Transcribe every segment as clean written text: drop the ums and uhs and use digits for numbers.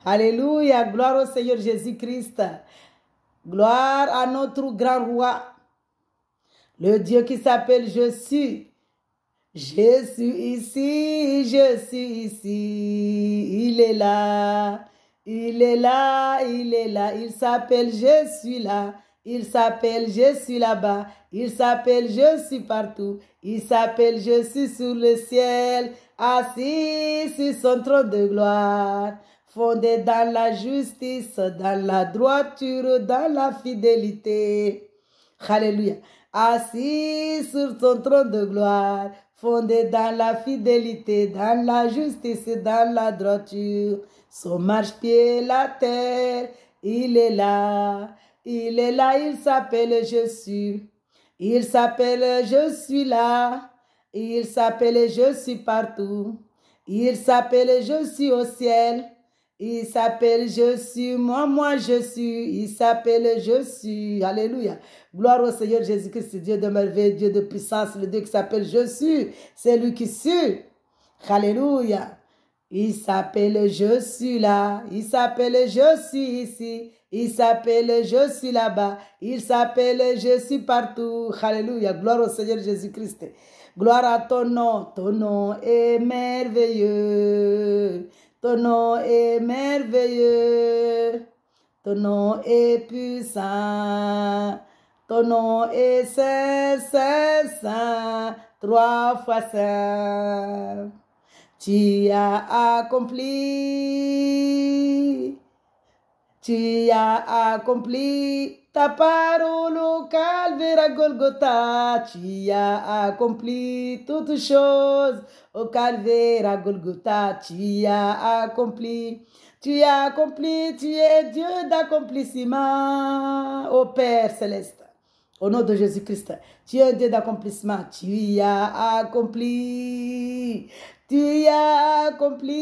Alléluia, gloire au Seigneur Jésus-Christ. Gloire à notre grand roi, le Dieu qui s'appelle Je suis. Je suis ici, je suis ici. Il est là, il est là, il est là. Il s'appelle Je suis là. Il s'appelle Je suis là-bas. Il s'appelle Je suis partout. Il s'appelle Je suis sur le ciel, assis sur son trône de gloire. Fondé dans la justice, dans la droiture, dans la fidélité. Alléluia. Assis sur son trône de gloire, fondé dans la fidélité, dans la justice, dans la droiture. Son marche-pied, la terre, il est là. Il est là, il s'appelle Je suis. Il s'appelle Je suis là. Il s'appelle Je suis partout. Il s'appelle Je suis au ciel. Il s'appelle Je suis, moi je suis. Il s'appelle Je suis. Alléluia. Gloire au Seigneur Jésus-Christ, Dieu de merveille, Dieu de puissance, le Dieu qui s'appelle Je suis. C'est lui qui suis. Alléluia. Il s'appelle Je suis là. Il s'appelle Je suis ici. Il s'appelle Je suis là-bas. Il s'appelle Je suis partout. Alléluia. Gloire au Seigneur Jésus-Christ. Gloire à ton nom. Ton nom est merveilleux. Ton nom est merveilleux. Ton nom est puissant. Ton nom est saint, saint, saint. 3 fois saint. Tu as accompli. Tu as accompli ta parole au calvaire à Golgotha. Tu as accompli toutes choses au calvaire à Golgotha. Tu as accompli. Tu as accompli. Tu es Dieu d'accomplissement, ô Père céleste. Au nom de Jésus-Christ, tu es un Dieu d'accomplissement. Tu as accompli. Tu as accompli.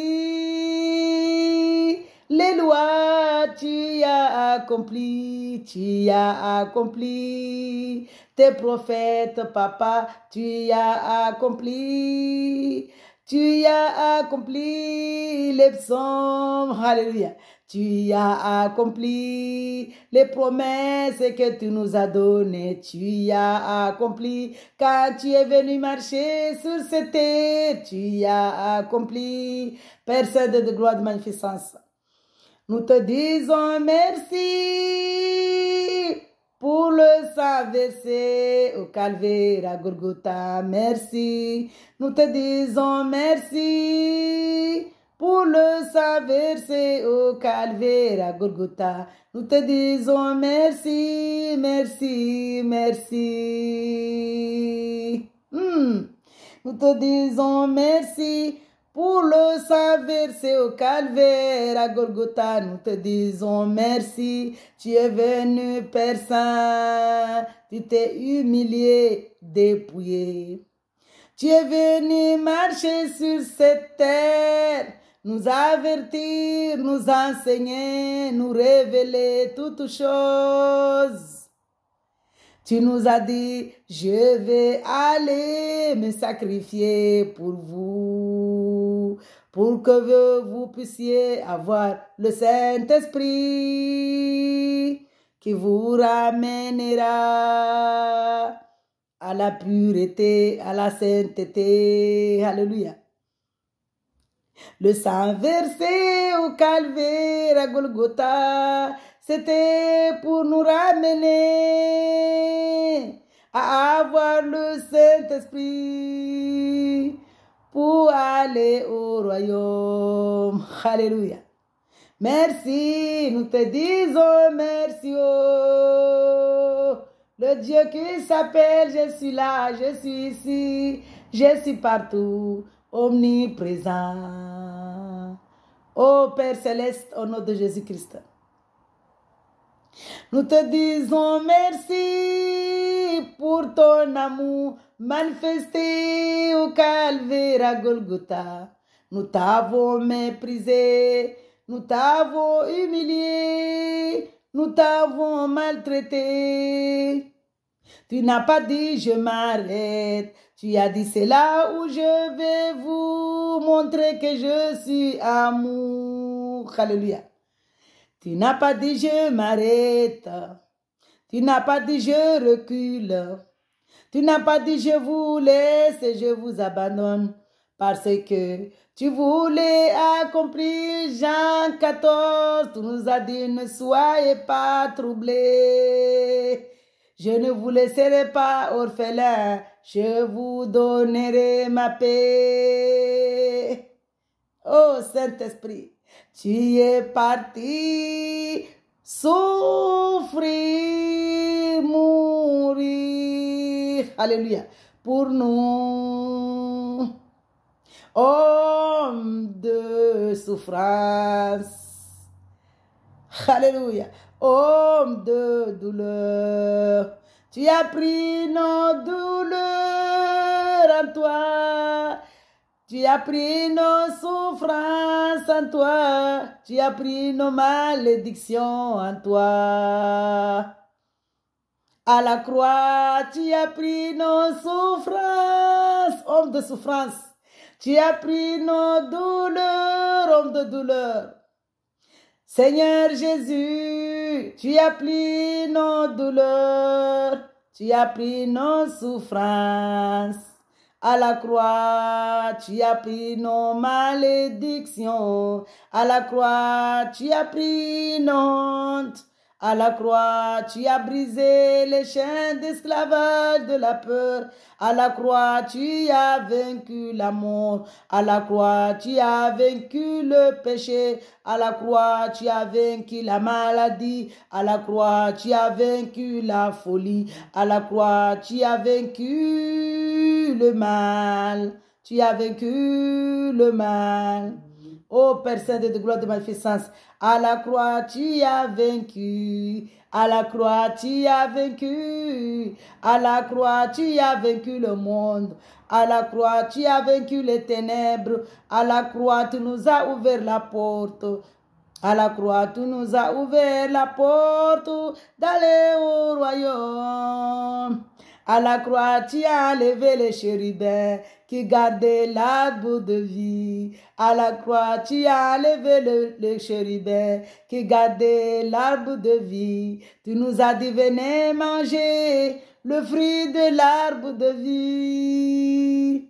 Les lois, tu as accompli, tu as accompli. Tes prophètes, papa, tu as accompli. Tu as accompli les psaumes, alléluia. Tu as accompli les promesses que tu nous as données. Tu as accompli quand tu es venu marcher sur cette terre. Tu as accompli, Père Saint de gloire de magnificence. Nous te disons merci pour le sang versé au calvaire à Golgotha. Merci. Nous te disons merci pour le sang versé au calvaire à Golgotha. Nous te disons merci, merci, merci. Nous te disons merci. Pour le sang versé au calvaire à Golgotha, nous te disons merci. Tu es venu, Père Saint, tu t'es humilié, dépouillé. Tu es venu marcher sur cette terre, nous avertir, nous enseigner, nous révéler toutes choses. Tu nous as dit, je vais aller me sacrifier pour vous, pour que vous puissiez avoir le Saint-Esprit qui vous ramènera à la pureté, à la sainteté. Alléluia. Le sang versé au calvaire à Golgotha, c'était pour nous ramener à avoir le Saint-Esprit pour aller au royaume. Alléluia. Merci, nous te disons merci. Oh, le Dieu qui s'appelle Je suis là, je suis ici, je suis partout, omniprésent. Ô Père céleste, au nom de Jésus-Christ. Nous te disons merci pour ton amour manifesté au calvaire à Golgotha. Nous t'avons méprisé, nous t'avons humilié, nous t'avons maltraité. Tu n'as pas dit je m'arrête, tu as dit c'est là où je vais vous montrer que je suis amour. Alléluia. Tu n'as pas dit je m'arrête. Tu n'as pas dit je recule. Tu n'as pas dit je vous laisse et je vous abandonne. Parce que tu voulais accomplir Jean 14. Tu nous as dit ne soyez pas troublés. Je ne vous laisserai pas orphelin. Je vous donnerai ma paix. Oh Saint-Esprit, tu es parti souffrir, mourir. Alléluia. Pour nous, homme de souffrance. Alléluia. Homme de douleur. Tu as pris nos douleurs en toi. Tu as pris nos souffrances en toi. Tu as pris nos malédictions en toi. À la croix, tu as pris nos souffrances, homme de souffrance. Tu as pris nos douleurs, homme de douleur. Seigneur Jésus, tu as pris nos douleurs, tu as pris nos souffrances. À la croix, tu as pris nos malédictions. À la croix, tu as pris nos hontes. À la croix, tu as brisé les chaînes d'esclavage de la peur. À la croix, tu as vaincu la mort. À la croix, tu as vaincu le péché. À la croix, tu as vaincu la maladie. À la croix, tu as vaincu la folie. À la croix, tu as vaincu le mal. Tu as vaincu le mal. Ô Père Saint de gloire de magnificence, à la croix tu as vaincu, à la croix tu as vaincu, à la croix tu as vaincu le monde, à la croix tu as vaincu les ténèbres, à la croix tu nous as ouvert la porte. À la croix, tu nous as ouvert la porte d'aller au royaume. À la croix, tu as enlevé les chérubins qui gardaient l'arbre de vie. À la croix, tu as enlevé les chérubins qui gardaient l'arbre de vie. Tu nous as dit, venez manger le fruit de l'arbre de vie.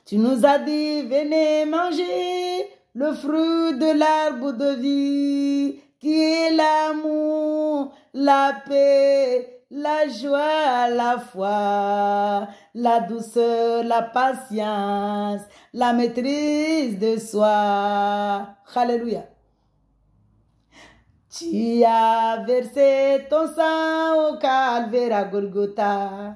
Tu nous as dit, venez manger le fruit de l'arbre de vie, qui est l'amour, la paix, la joie, la foi, la douceur, la patience, la maîtrise de soi. Alléluia. Tu as versé ton sang au calvaire à Golgotha.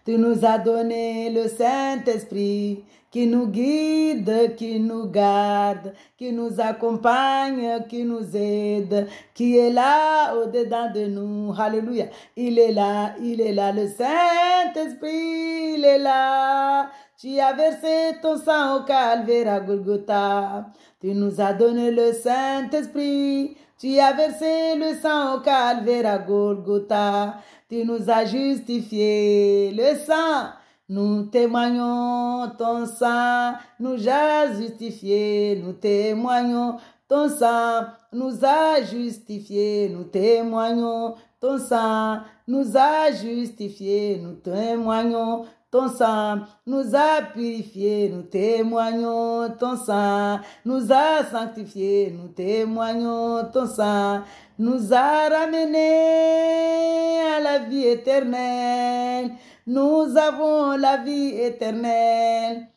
Tu nous as donné le Saint-Esprit qui nous guide, qui nous garde, qui nous accompagne, qui nous aide, qui est là au-dedans de nous. Alléluia. Il est là, le Saint-Esprit, il est là. Tu as versé ton sang au calvaire à Golgotha. Tu nous as donné le Saint-Esprit. Tu as versé le sang au calvaire à Golgotha. Tu nous as justifié le sang. Nous témoignons ton sang, nous a justifié, nous témoignons ton sang, nous a justifié, nous témoignons ton sang, nous a justifié, nous témoignons ton sang, nous a purifié, nous témoignons ton sang, nous a sanctifié, nous témoignons ton sang, nous a ramenés à la vie éternelle. Nous avons la vie éternelle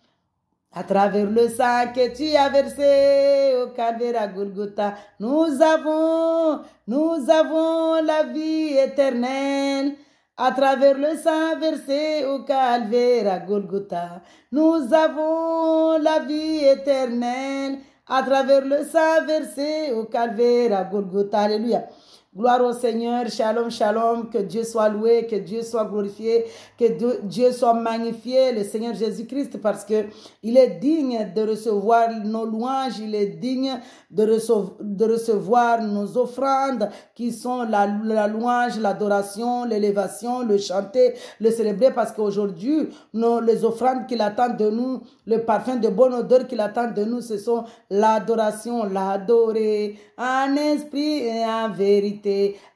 à travers le sang que tu as versé au calvaire à Golgotha. Nous avons la vie éternelle à travers le sang versé au calvaire à Golgotha. Nous avons la vie éternelle à travers le sang versé au calvaire à Golgotha. Alléluia. Gloire au Seigneur, shalom, shalom, que Dieu soit loué, que Dieu soit glorifié, que Dieu soit magnifié, le Seigneur Jésus-Christ, parce que il est digne de recevoir nos louanges, il est digne de recevoir nos offrandes qui sont la louange, l'adoration, l'élévation, le chanter, le célébrer, parce qu'aujourd'hui, les offrandes qu'il attend de nous, le parfum de bonne odeur qu'il attend de nous, ce sont l'adoration, l'adorer en esprit et en vérité,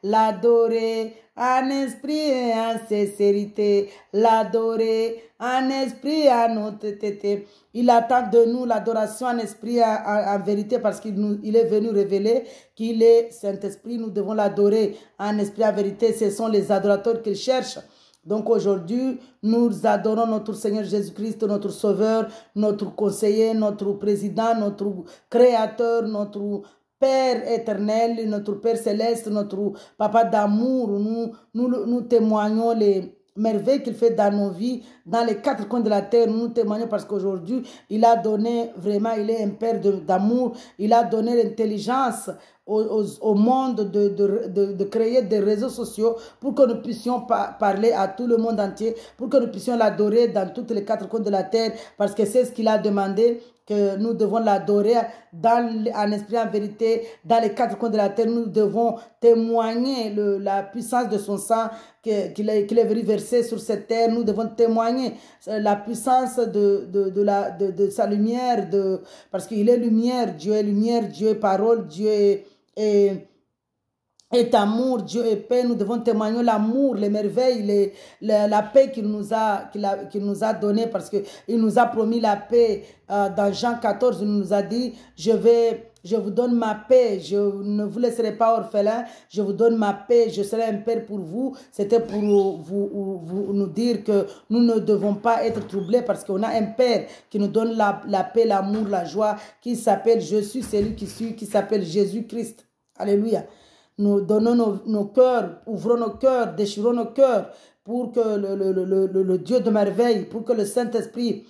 l'adorer en esprit et en sincérité, l'adorer en esprit et en honnêteté. Il attend de nous l'adoration en esprit et en vérité parce qu'il est venu révéler qu'il est Saint-Esprit. Nous devons l'adorer en esprit et en vérité. Ce sont les adorateurs qu'il cherche. Donc aujourd'hui, nous adorons notre Seigneur Jésus-Christ, notre Sauveur, notre conseiller, notre président, notre créateur, notre Père éternel, notre Père céleste, notre Papa d'amour. Nous témoignons les merveilles qu'il fait dans nos vies, dans les quatre coins de la terre. Nous témoignons parce qu'aujourd'hui, il a donné vraiment, il est un Père d'amour, il a donné l'intelligence au monde de créer des réseaux sociaux pour que nous puissions parler à tout le monde entier, pour que nous puissions l'adorer dans toutes les quatre coins de la terre, parce que c'est ce qu'il a demandé, que nous devons l'adorer en esprit, en vérité, dans les quatre coins de la terre. Nous devons témoigner la puissance de son sang qu'il est venu verser sur cette terre. Nous devons témoigner la puissance de sa lumière, parce qu'il est lumière, Dieu est parole, Dieu est amour, Dieu est paix. Nous devons témoigner l'amour, les merveilles, la paix qu'il nous a donné, parce qu'il nous a promis la paix. Dans Jean 14, il nous a dit, je vous donne ma paix, je ne vous laisserai pas orphelin, je vous donne ma paix, je serai un père pour vous. C'était pour nous dire que nous ne devons pas être troublés parce qu'on a un père qui nous donne la paix, l'amour, la joie, qui s'appelle Je suis celui qui s'appelle Jésus-Christ. Alléluia. Nous donnons nos cœurs, ouvrons nos cœurs, déchirons nos cœurs pour que le Dieu de merveille, pour que le Saint-Esprit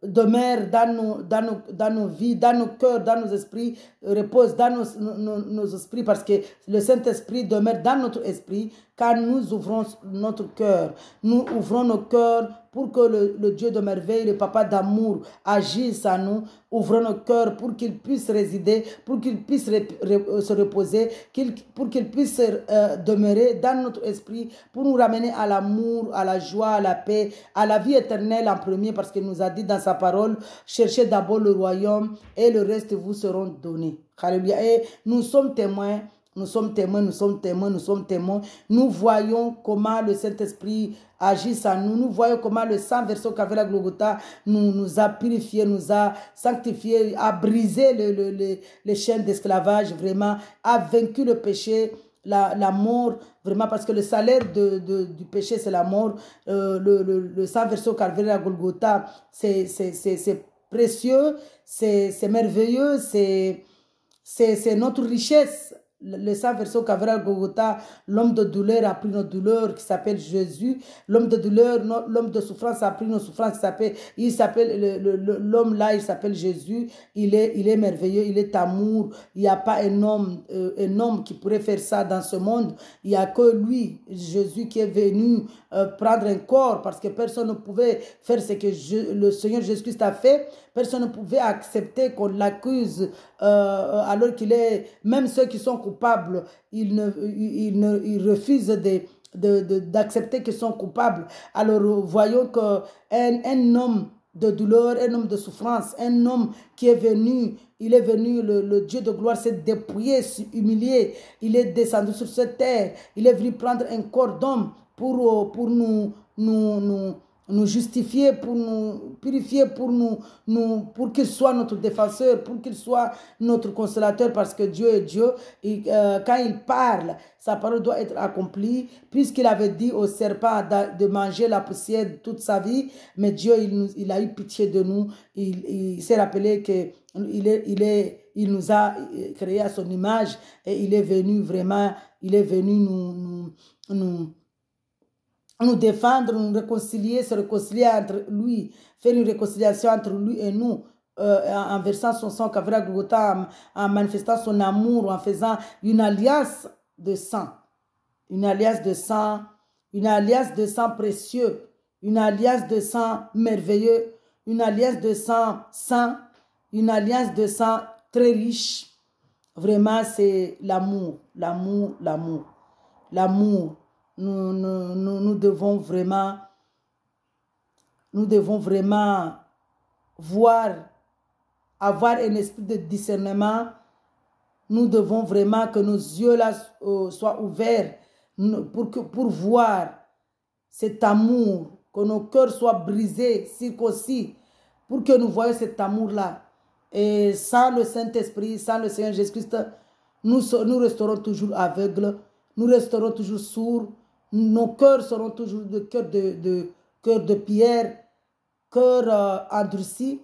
demeure dans nos vies, dans nos cœurs, dans nos esprits, repose dans nos esprits, parce que le Saint-Esprit demeure dans notre esprit quand nous ouvrons notre cœur. Nous ouvrons nos cœurs pour que le Dieu de merveille, le Papa d'amour, agisse en nous. Ouvrons nos cœurs pour qu'il puisse résider, pour qu'il puisse se reposer, pour qu'il puisse demeurer dans notre esprit, pour nous ramener à l'amour, à la joie, à la paix, à la vie éternelle en premier, parce qu'il nous a dit dans sa parole, cherchez d'abord le royaume et le reste vous seront donnés. Alléluia. Et nous sommes témoins. Nous sommes témoins, nous sommes témoins, nous sommes témoins. Nous voyons comment le Saint-Esprit agit en nous. Nous voyons comment le sang versé au Calvaire à Golgotha nous a purifiés, nous a sanctifiés, a brisé les chaînes d'esclavage, vraiment, a vaincu le péché, la mort, vraiment, parce que le salaire du péché, c'est la mort. Le sang versé au Calvaire à Golgotha, c'est précieux, c'est merveilleux, c'est notre richesse. Le sang versé au Calvaire à Golgotha, l'homme de douleur a pris nos douleurs, qui s'appelle Jésus. L'homme de douleur, l'homme de souffrance a pris nos souffrances, l'homme là, il s'appelle Jésus. Il est merveilleux, il est amour. Il n'y a pas un homme qui pourrait faire ça dans ce monde. Il n'y a que lui, Jésus, qui est venu prendre un corps, parce que personne ne pouvait faire ce que le Seigneur Jésus-Christ a fait. Personne ne pouvait accepter qu'on l'accuse alors qu'il est, même ceux qui sont coupables, ils refusent d'accepter qu'ils sont coupables. Alors voyons qu'un homme de douleur, un homme de souffrance, un homme qui est venu, il est venu, le Dieu de gloire s'est dépouillé, humilié, il est descendu sur cette terre, il est venu prendre un corps d'homme pour nous justifier, pour nous purifier, pour qu'il soit notre défenseur, pour qu'il soit notre consolateur, parce que Dieu est Dieu. Et quand il parle, sa parole doit être accomplie, puisqu'il avait dit au serpent de manger la poussière toute sa vie, mais Dieu, il a eu pitié de nous. Il s'est rappelé que il nous a créé à son image, et il est venu vraiment, il est venu nous défendre, nous réconcilier, se réconcilier entre lui, faire une réconciliation entre lui et nous, en versant son sang Calvaire à Golgotha, en manifestant son amour, en faisant une alliance de sang. Une alliance de sang, une alliance de sang précieux, une alliance de sang merveilleux, une alliance de sang saint, une alliance de sang très riche. Vraiment, c'est l'amour, l'amour, l'amour. L'amour. Nous devons vraiment voir, avoir un esprit de discernement. Nous devons vraiment que nos yeux là soient ouverts pour voir cet amour, que nos cœurs soient brisés, circoncis, pour que nous voyions cet amour-là. Et sans le Saint-Esprit, sans le Seigneur Jésus-Christ, nous resterons toujours aveugles, nous resterons toujours sourds, nos cœurs seront toujours de cœur de pierre, cœur endurci.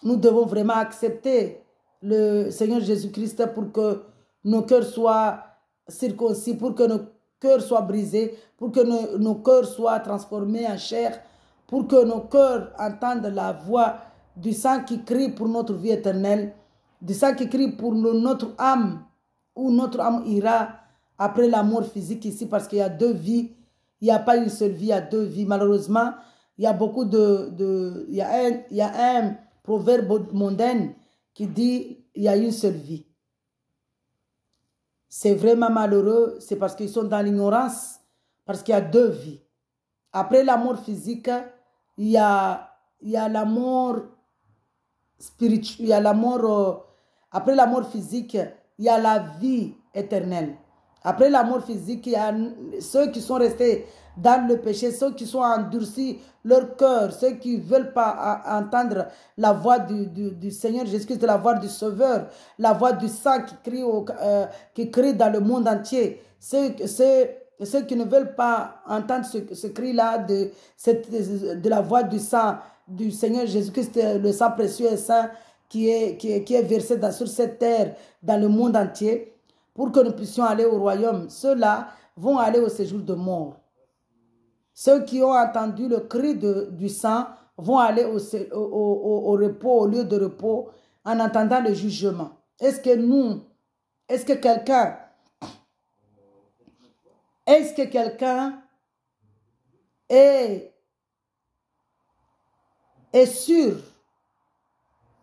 Nous devons vraiment accepter le Seigneur Jésus-Christ pour que nos cœurs soient circoncis, pour que nos cœurs soient brisés, pour que nos cœurs soient transformés en chair, pour que nos cœurs entendent la voix du sang qui crie pour notre vie éternelle, du sang qui crie pour notre âme, où notre âme ira après la mort physique ici, parce qu'il y a deux vies, il n'y a pas une seule vie, il y a deux vies. Malheureusement, il y a beaucoup il y a un proverbe mondain qui dit il y a une seule vie. C'est vraiment malheureux, c'est parce qu'ils sont dans l'ignorance, parce qu'il y a deux vies. Après la mort physique, il y a la mort spirituelle, il y a la mort, après la mort physique, il y a la vie éternelle. Après la mort physique, il y a ceux qui sont restés dans le péché, ceux qui sont endurcis leur cœur, ceux qui ne veulent pas entendre la voix du Seigneur Jésus-Christ, la voix du Sauveur, la voix du sang qui crie dans le monde entier. Ceux qui ne veulent pas entendre ce cri-là de la voix du sang du Seigneur Jésus-Christ, le sang précieux et saint qui est versé sur cette terre, dans le monde entier, pour que nous puissions aller au royaume. Ceux-là vont aller au séjour de mort. Ceux qui ont entendu le cri du sang vont aller au repos, au lieu de repos, en entendant le jugement. Est-ce que quelqu'un est sûr,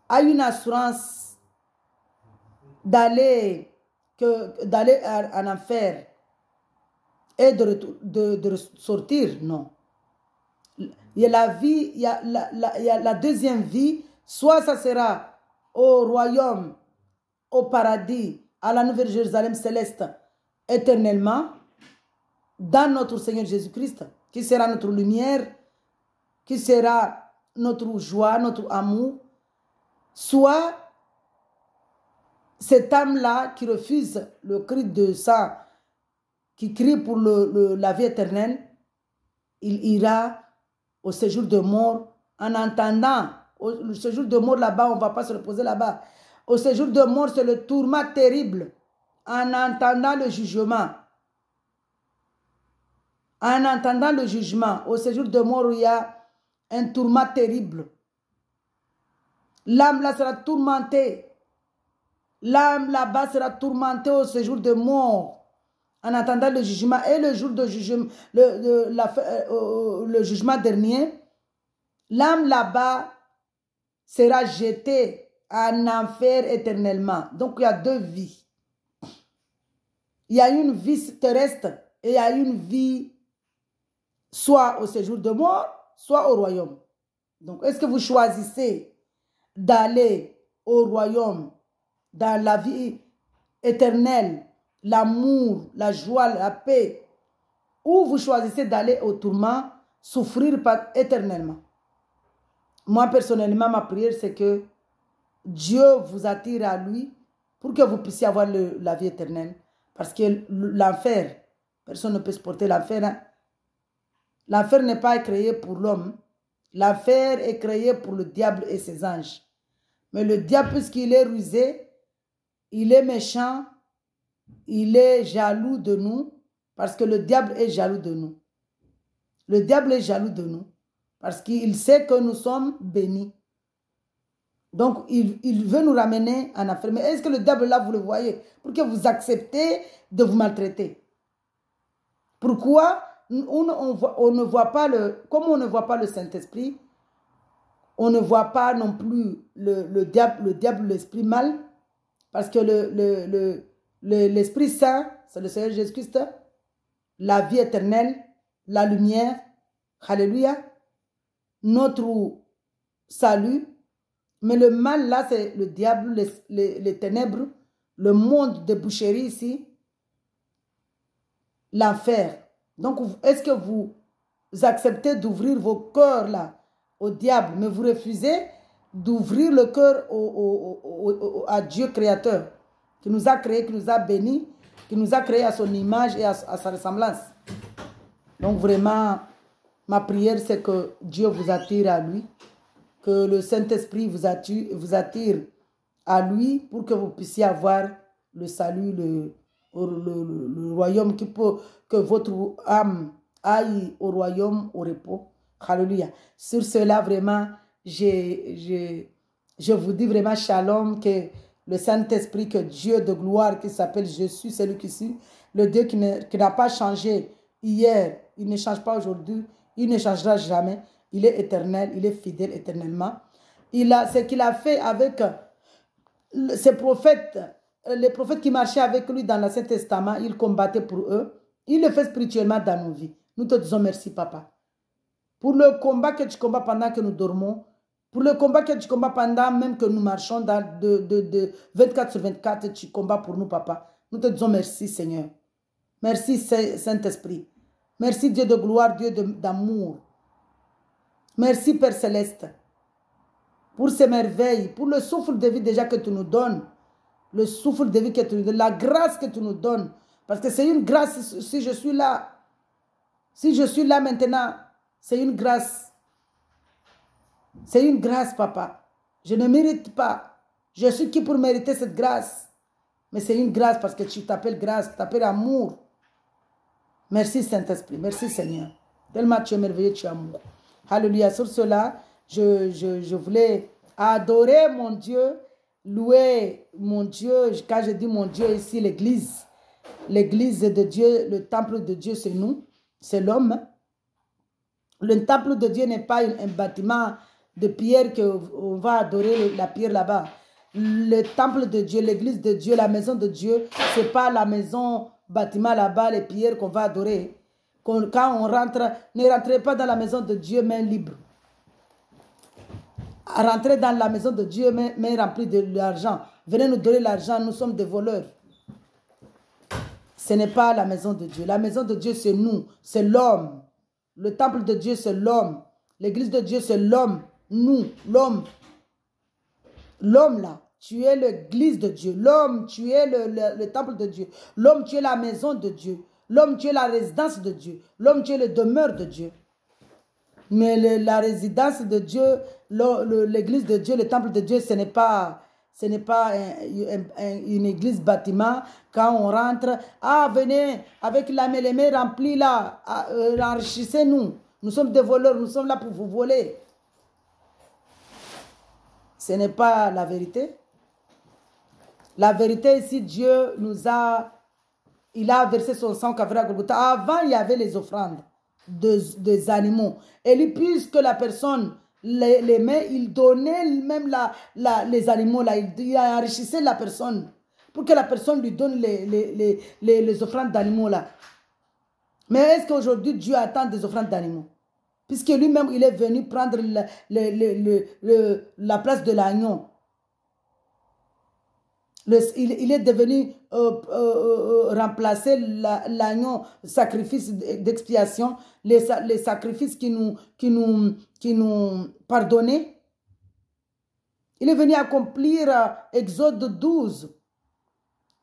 a une assurance d'aller en enfer et de sortir? Non. Il y a la vie, il y a la deuxième vie, soit ça sera au royaume, au paradis, à la nouvelle Jérusalem céleste, éternellement, dans notre Seigneur Jésus-Christ, qui sera notre lumière, qui sera notre joie, notre amour, soit cette âme-là qui refuse le cri de sang, qui crie pour la vie éternelle, il ira au séjour de mort en entendant. Le séjour de mort là-bas, on ne va pas se reposer là-bas. Au séjour de mort, c'est le tourment terrible en entendant le jugement. En entendant le jugement, au séjour de mort, il y a un tourment terrible. L'âme là sera tourmentée. L'âme là-bas sera tourmentée au séjour de mort en attendant le jugement. Et le jour de jugement, le jugement dernier, l'âme là-bas sera jetée en enfer éternellement. Donc il y a deux vies. Il y a une vie terrestre et il y a une vie soit au séjour de mort, soit au royaume. Donc est-ce que vous choisissez d'aller au royaume, dans la vie éternelle, l'amour, la joie, la paix, ou vous choisissez d'aller au tourment, souffrir éternellement? Moi, personnellement, ma prière, c'est que Dieu vous attire à lui pour que vous puissiez avoir la vie éternelle. Parce que l'enfer, personne ne peut supporter l'enfer. Hein? L'enfer n'est pas créé pour l'homme. L'enfer est créé pour le diable et ses anges. Mais le diable, puisqu'il est rusé, il est méchant, il est jaloux de nous, parce que le diable est jaloux de nous. Le diable est jaloux de nous, parce qu'il sait que nous sommes bénis. Donc, il veut nous ramener en affaire. Mais est-ce que le diable là, vous le voyez? Pour que vous acceptez de vous maltraiter. Pourquoi on ne voit pas comme on ne voit pas le Saint-Esprit, on ne voit pas non plus le diable, l'esprit mal, parce que l'Esprit Saint, c'est le Seigneur Jésus-Christ, la vie éternelle, la lumière, alléluia, notre salut. Mais le mal là, c'est le diable, les ténèbres, le monde de boucherie ici, l'enfer. Donc, est-ce que vous acceptez d'ouvrir vos cœurs là au diable, mais vous refusez d'ouvrir le cœur à Dieu créateur, qui nous a créés, qui nous a bénis, qui nous a créés à son image et à sa ressemblance. Donc vraiment, ma prière, c'est que Dieu vous attire à lui, que le Saint-Esprit vous attire à lui pour que vous puissiez avoir le salut, le royaume, que votre âme aille au royaume, au repos. Alléluia. Sur cela, vraiment, je vous dis vraiment shalom, que le Saint-Esprit, que Dieu de gloire qui s'appelle Jésus, c'est lui qui suit, le Dieu qui n'a pas changé hier, il ne change pas aujourd'hui, il ne changera jamais, il est éternel, il est fidèle éternellement. Ce qu'il a fait avec ses prophètes, les prophètes qui marchaient avec lui dans l'Ancien Testament, il combattait pour eux. Il le fait spirituellement dans nos vies. Nous te disons merci, papa. Pour le combat que tu combats pendant que nous dormons, pour le combat que tu combats pendant même que nous marchons de 24 sur 24, tu combats pour nous, papa. Nous te disons merci, Seigneur. Merci, Saint-Esprit. Merci, Dieu de gloire, Dieu d'amour. Merci, Père Céleste, pour ces merveilles, pour le souffle de vie déjà que tu nous donnes, le souffle de vie que tu nous donnes, la grâce que tu nous donnes. Parce que c'est une grâce si je suis là. Si je suis là maintenant, c'est une grâce. C'est une grâce, papa. Je ne mérite pas. Je suis qui pour mériter cette grâce? Mais c'est une grâce parce que tu t'appelles grâce, tu t'appelles amour. Merci Saint-Esprit, merci Seigneur. Tellement tu es merveilleux, tu es amour. Alléluia. Sur cela, je voulais adorer mon Dieu, louer mon Dieu. Quand je dis mon Dieu ici, l'église. L'église de Dieu, le temple de Dieu, c'est nous, c'est l'homme. Le temple de Dieu n'est pas un bâtiment de pierre qu'on va adorer la pierre là-bas. Le temple de Dieu, l'église de Dieu, la maison de Dieu, ce n'est pas la maison, bâtiment là-bas, les pierres qu'on va adorer. Quand on rentre, ne rentrez pas dans la maison de Dieu main libre. Rentrez dans la maison de Dieu main remplie de l'argent. Venez nous donner l'argent, nous sommes des voleurs. Ce n'est pas la maison de Dieu. La maison de Dieu, c'est nous, c'est l'homme. Le temple de Dieu, c'est l'homme. L'église de Dieu, c'est l'homme. Nous, l'homme. L'homme là, tu es l'église de Dieu. L'homme, tu es le temple de Dieu. L'homme, tu es la maison de Dieu. L'homme, tu es la résidence de Dieu. L'homme, tu es le demeure de Dieu. Mais la résidence de Dieu, l'église de Dieu, le temple de Dieu, ce n'est pas une église bâtiment. Quand on rentre, ah venez avec les mains remplies là, enrichissez-nous. Nous sommes des voleurs, nous sommes là pour vous voler. Ce n'est pas la vérité. La vérité ici, Dieu il a versé son sang à Golgotha. Avant, il y avait les offrandes des animaux. Et lui, puisque la personne les mains, il donnait même les animaux là, il enrichissait la personne pour que la personne lui donne les offrandes d'animaux là. Mais est-ce qu'aujourd'hui Dieu attend des offrandes d'animaux? Puisque lui-même il est venu prendre la place de l'agneau. Il est devenu remplacer l'agneau, sacrifice d'expiation, les sacrifices qui nous pardonnaient. Il est venu accomplir Exode 12.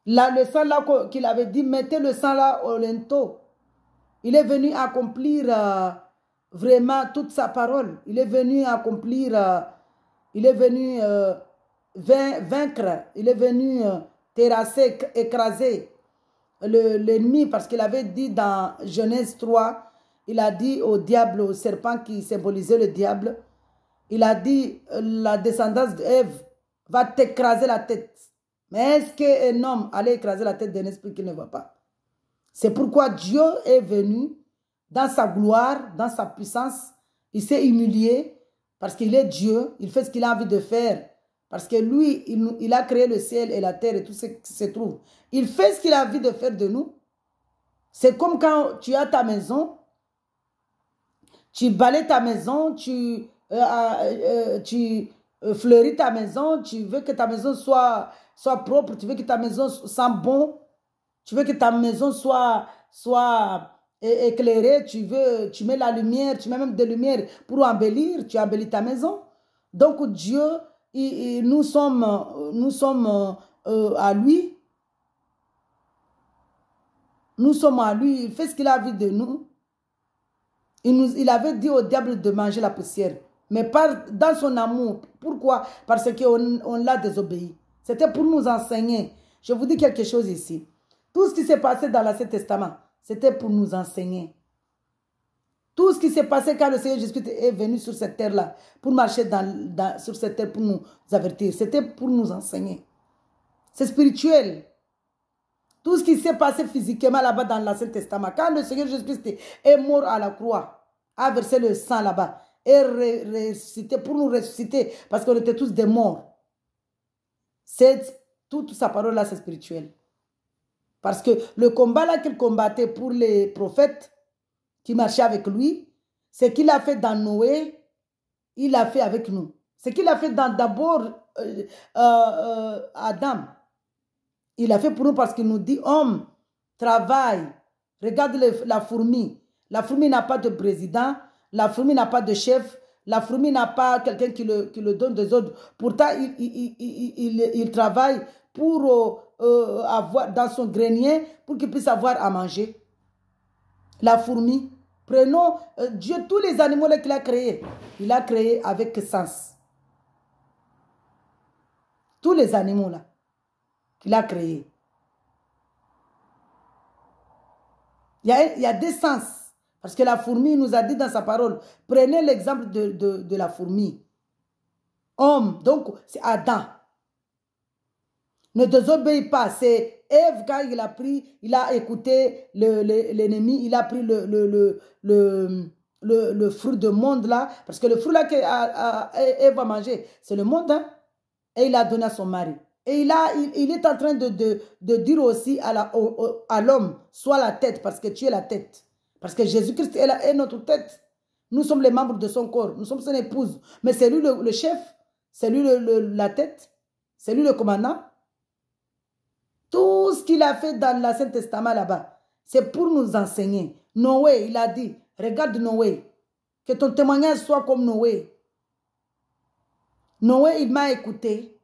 Là, le sang là qu'il avait dit, mettez le sang là au linteau. Il est venu accomplir vraiment toute sa parole. Il est venu accomplir, il est venu vaincre, il est venu terrasser, écraser l'ennemi, parce qu'il avait dit dans Genèse 3, il a dit au diable, au serpent qui symbolisait le diable, il a dit, la descendance d'Ève va t'écraser la tête. Mais est-ce qu'un homme allait écraser la tête d'un esprit qu'il ne voit pas? C'est pourquoi Dieu est venu dans sa gloire, dans sa puissance. Il s'est humilié parce qu'il est Dieu. Il fait ce qu'il a envie de faire. Parce que lui, il a créé le ciel et la terre et tout ce qui se trouve. Il fait ce qu'il a envie de faire de nous. C'est comme quand tu as ta maison, tu balayes ta maison, tu fleuris ta maison, tu veux que ta maison soit propre, tu veux que ta maison sente bon, tu veux que ta maison soit éclairée, tu mets la lumière, tu mets même des lumières pour embellir, tu embellis ta maison. Donc Dieu, nous sommes à lui. Nous sommes à lui, il fait ce qu'il a envie de nous. Il avait dit au diable de manger la poussière. Mais dans son amour. Pourquoi? Parce qu'on l'a désobéi. C'était pour nous enseigner. Je vous dis quelque chose ici. Tout ce qui s'est passé dans l'Ancien Testament, c'était pour nous enseigner. Tout ce qui s'est passé quand le Seigneur Jésus-Christ est venu sur cette terre-là, pour marcher sur cette terre, pour nous avertir, c'était pour nous enseigner. C'est spirituel. Tout ce qui s'est passé physiquement là-bas dans l'Ancien Testament, quand le Seigneur Jésus-Christ est mort à la croix, a versé le sang là-bas, et ressuscité pour nous ressusciter, parce qu'on était tous des morts. Toute sa parole là, c'est spirituel. Parce que le combat là qu'il combattait pour les prophètes qui marchaient avec lui, ce qu'il a fait dans Noé, il a fait avec nous. Ce qu'il a fait d'abord Adam, il a fait pour nous parce qu'il nous dit, homme, travaille, regarde la fourmi. La fourmi n'a pas de président, la fourmi n'a pas de chef, la fourmi n'a pas quelqu'un qui le donne des ordres. Pourtant, il travaille pour avoir dans son grenier, pour qu'il puisse avoir à manger. La fourmi. Prenons Dieu, tous les animaux qu'il a créés, il a créé avec sens. Tous les animaux là qu'il a créés. Il y a des sens. Parce que la fourmi nous a dit dans sa parole, prenez l'exemple de la fourmi. Homme, donc c'est Adam. Ne désobéis pas. C'est Ève quand il a écouté l'ennemi, il a pris le fruit du monde là. Parce que le fruit là qu'Ève va manger, c'est le monde. Hein? Et il a donné à son mari. Et il est en train de dire aussi à l'homme, sois la tête parce que tu es la tête. Parce que Jésus-Christ est notre tête. Nous sommes les membres de son corps. Nous sommes son épouse. Mais c'est lui le chef. C'est lui la tête. C'est lui le commandant. Tout ce qu'il a fait dans l'Ancien Testament là-bas, c'est pour nous enseigner. Noé, il a dit, regarde Noé. Que ton témoignage soit comme Noé. Noé, il m'a écouté.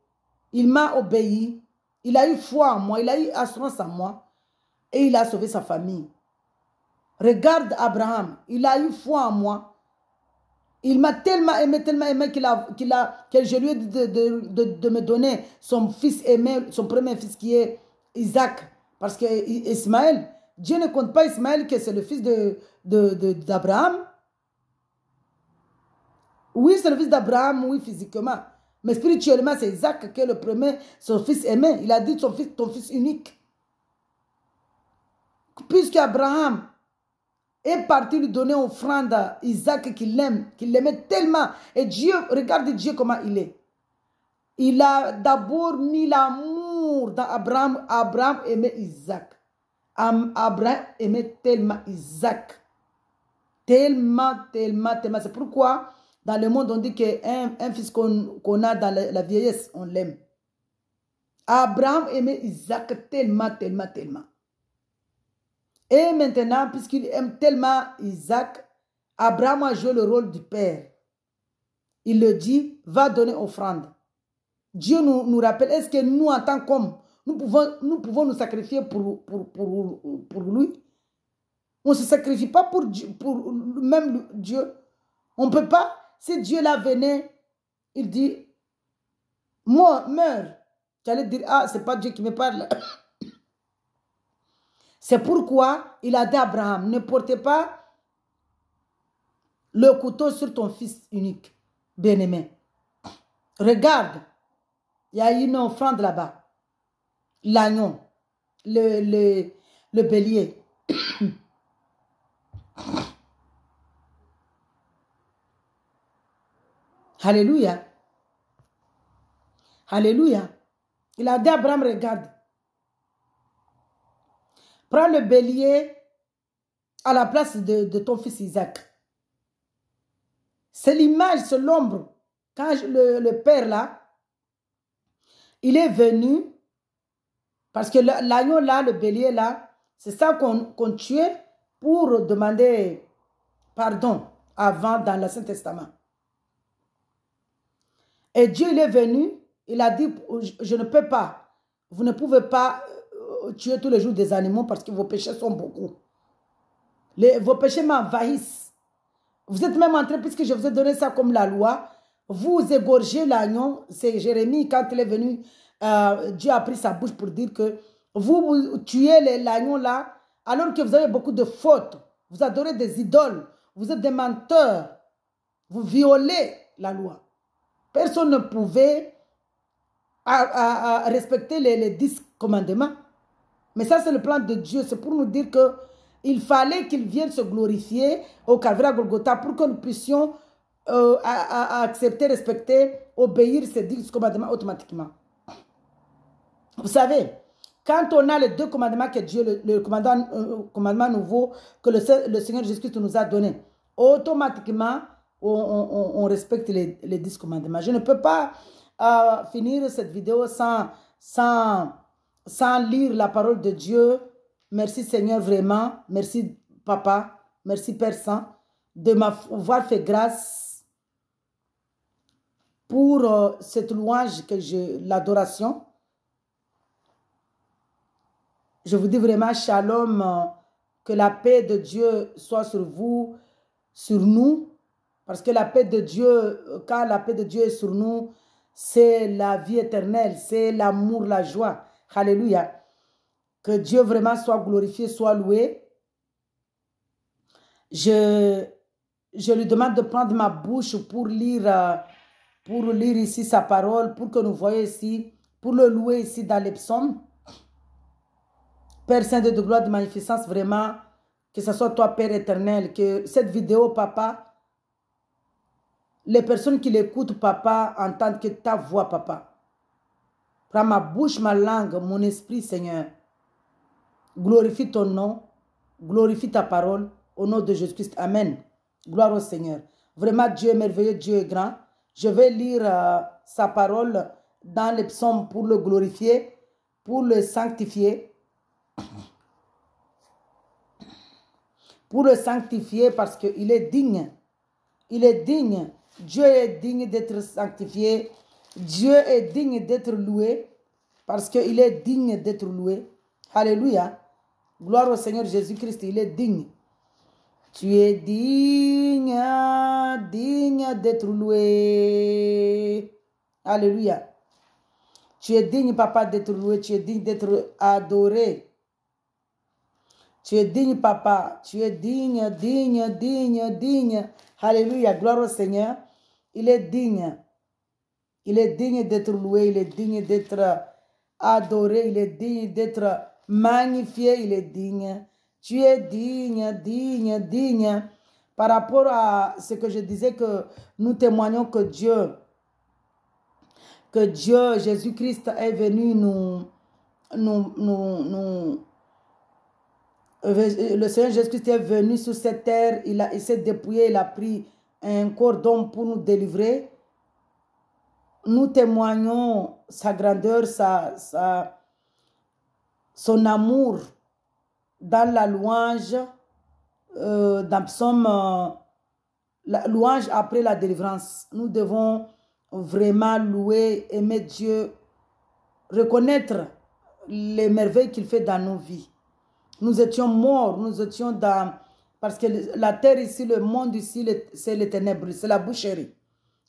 Il m'a obéi, il a eu foi en moi, il a eu assurance en moi et il a sauvé sa famille. Regarde Abraham, il a eu foi en moi. Il m'a tellement aimé que je lui ai dit de me donner son fils aimé, son premier fils qui est Isaac. Parce que Ismaël, Dieu ne compte pas Ismaël que c'est le fils d'Abraham. Oui, c'est le fils d'Abraham, oui, physiquement. Mais spirituellement, c'est Isaac qui est le premier, son fils aimé. Il a dit ton fils unique. Puisque Abraham est parti lui donner offrande à Isaac qu'il l'aimait tellement. Et Dieu, regarde Dieu comment il est. Il a d'abord mis l'amour dans Abraham. Abraham aimait Isaac. Abraham aimait tellement Isaac. Tellement. C'est pourquoi dans le monde, on dit qu'un fils qu'on a dans la vieillesse, on l'aime. Abraham aimait Isaac tellement. Et maintenant, puisqu'il aime tellement Isaac, Abraham a joué le rôle du père. Il le dit, va donner offrande. Dieu nous rappelle, est-ce que nous, en tant qu'hommes, nous pouvons nous sacrifier pour lui? On ne se sacrifie pas pour même Dieu. On ne peut pas. Si Dieu là venait, il dit, meurs. Tu allais dire, ah, c'est pas Dieu qui me parle. C'est pourquoi il a dit à Abraham, ne portez pas le couteau sur ton fils unique. bien-aimé. Regarde, il y a une offrande là-bas. L'agneau, le bélier. Alléluia. Alléluia. Il a dit à Abraham, regarde. Prends le bélier à la place de ton fils Isaac. C'est l'image, c'est l'ombre. Quand le père là, il est venu, parce que l'agneau là, le bélier là, c'est ça qu'on tuait pour demander pardon avant dans l'Ancien Testament. Et Dieu, il est venu, il a dit, je ne peux pas, vous ne pouvez pas tuer tous les jours des animaux parce que vos péchés sont beaucoup. Vos péchés m'envahissent. Vous êtes même en train, puisque je vous ai donné ça comme la loi, vous égorgez l'agneau. C'est Jérémie, quand il est venu, Dieu a pris sa bouche pour dire que vous tuez l'agneau là, alors que vous avez beaucoup de fautes. Vous adorez des idoles. Vous êtes des menteurs. Vous violez la loi. Personne ne pouvait respecter les 10 commandements. Mais ça, c'est le plan de Dieu. C'est pour nous dire qu'il fallait qu'il vienne se glorifier au Calvaire à Golgotha pour que nous puissions accepter, respecter, obéir ces 10 commandements automatiquement. Vous savez, quand on a les 2 commandements que Dieu, le commandement nouveau que le Seigneur Jésus-Christ nous a donné, automatiquement, on respecte les 10 commandements. Je ne peux pas finir cette vidéo sans lire la parole de Dieu. Merci Seigneur, vraiment. Merci Papa. Merci Père Saint de m'avoir fait grâce pour cette louange, l'adoration. Je vous dis vraiment shalom, que la paix de Dieu soit sur vous, sur nous. Parce que la paix de Dieu, quand la paix de Dieu est sur nous, c'est la vie éternelle, c'est l'amour, la joie. Alléluia. Que Dieu vraiment soit glorifié, soit loué. Je lui demande de prendre ma bouche pour lire ici sa parole, pour que nous voyons ici, pour le louer ici dans les psaumes. Père Saint de gloire, de magnificence, vraiment, que ce soit toi, Père éternel, que cette vidéo, Papa, les personnes qui l'écoutent, Papa, entendent que ta voix, Papa. Prends ma bouche, ma langue, mon esprit, Seigneur. Glorifie ton nom, glorifie ta parole, au nom de Jésus-Christ. Amen. Gloire au Seigneur. Vraiment, Dieu est merveilleux, Dieu est grand. Je vais lire sa parole dans les psaumes pour le glorifier, pour le sanctifier. Pour le sanctifier parce qu'il est digne. Il est digne. Dieu est digne d'être sanctifié. Dieu est digne d'être loué parce qu'il est digne d'être loué. Alléluia. Gloire au Seigneur Jésus-Christ. Il est digne. Tu es digne, digne d'être loué. Alléluia. Tu es digne, Papa, d'être loué. Tu es digne d'être adoré. Tu es digne, Papa. Tu es digne, digne, digne, digne. Alléluia. Gloire au Seigneur. Il est digne. Il est digne d'être loué. Il est digne d'être adoré. Il est digne d'être magnifié. Il est digne. Tu es digne, digne, digne. Par rapport à ce que je disais, que nous témoignons que Dieu, Jésus-Christ est venu le Seigneur Jésus-Christ est venu sur cette terre, il s'est dépouillé, il a pris un corps d'homme pour nous délivrer. Nous témoignons sa grandeur, son amour dans la louange, dans Psaume, la louange après la délivrance. Nous devons vraiment louer, aimer Dieu, reconnaître les merveilles qu'il fait dans nos vies. Nous étions morts, nous étions dans... Parce que la terre ici, le monde ici, c'est les ténèbres, c'est la boucherie.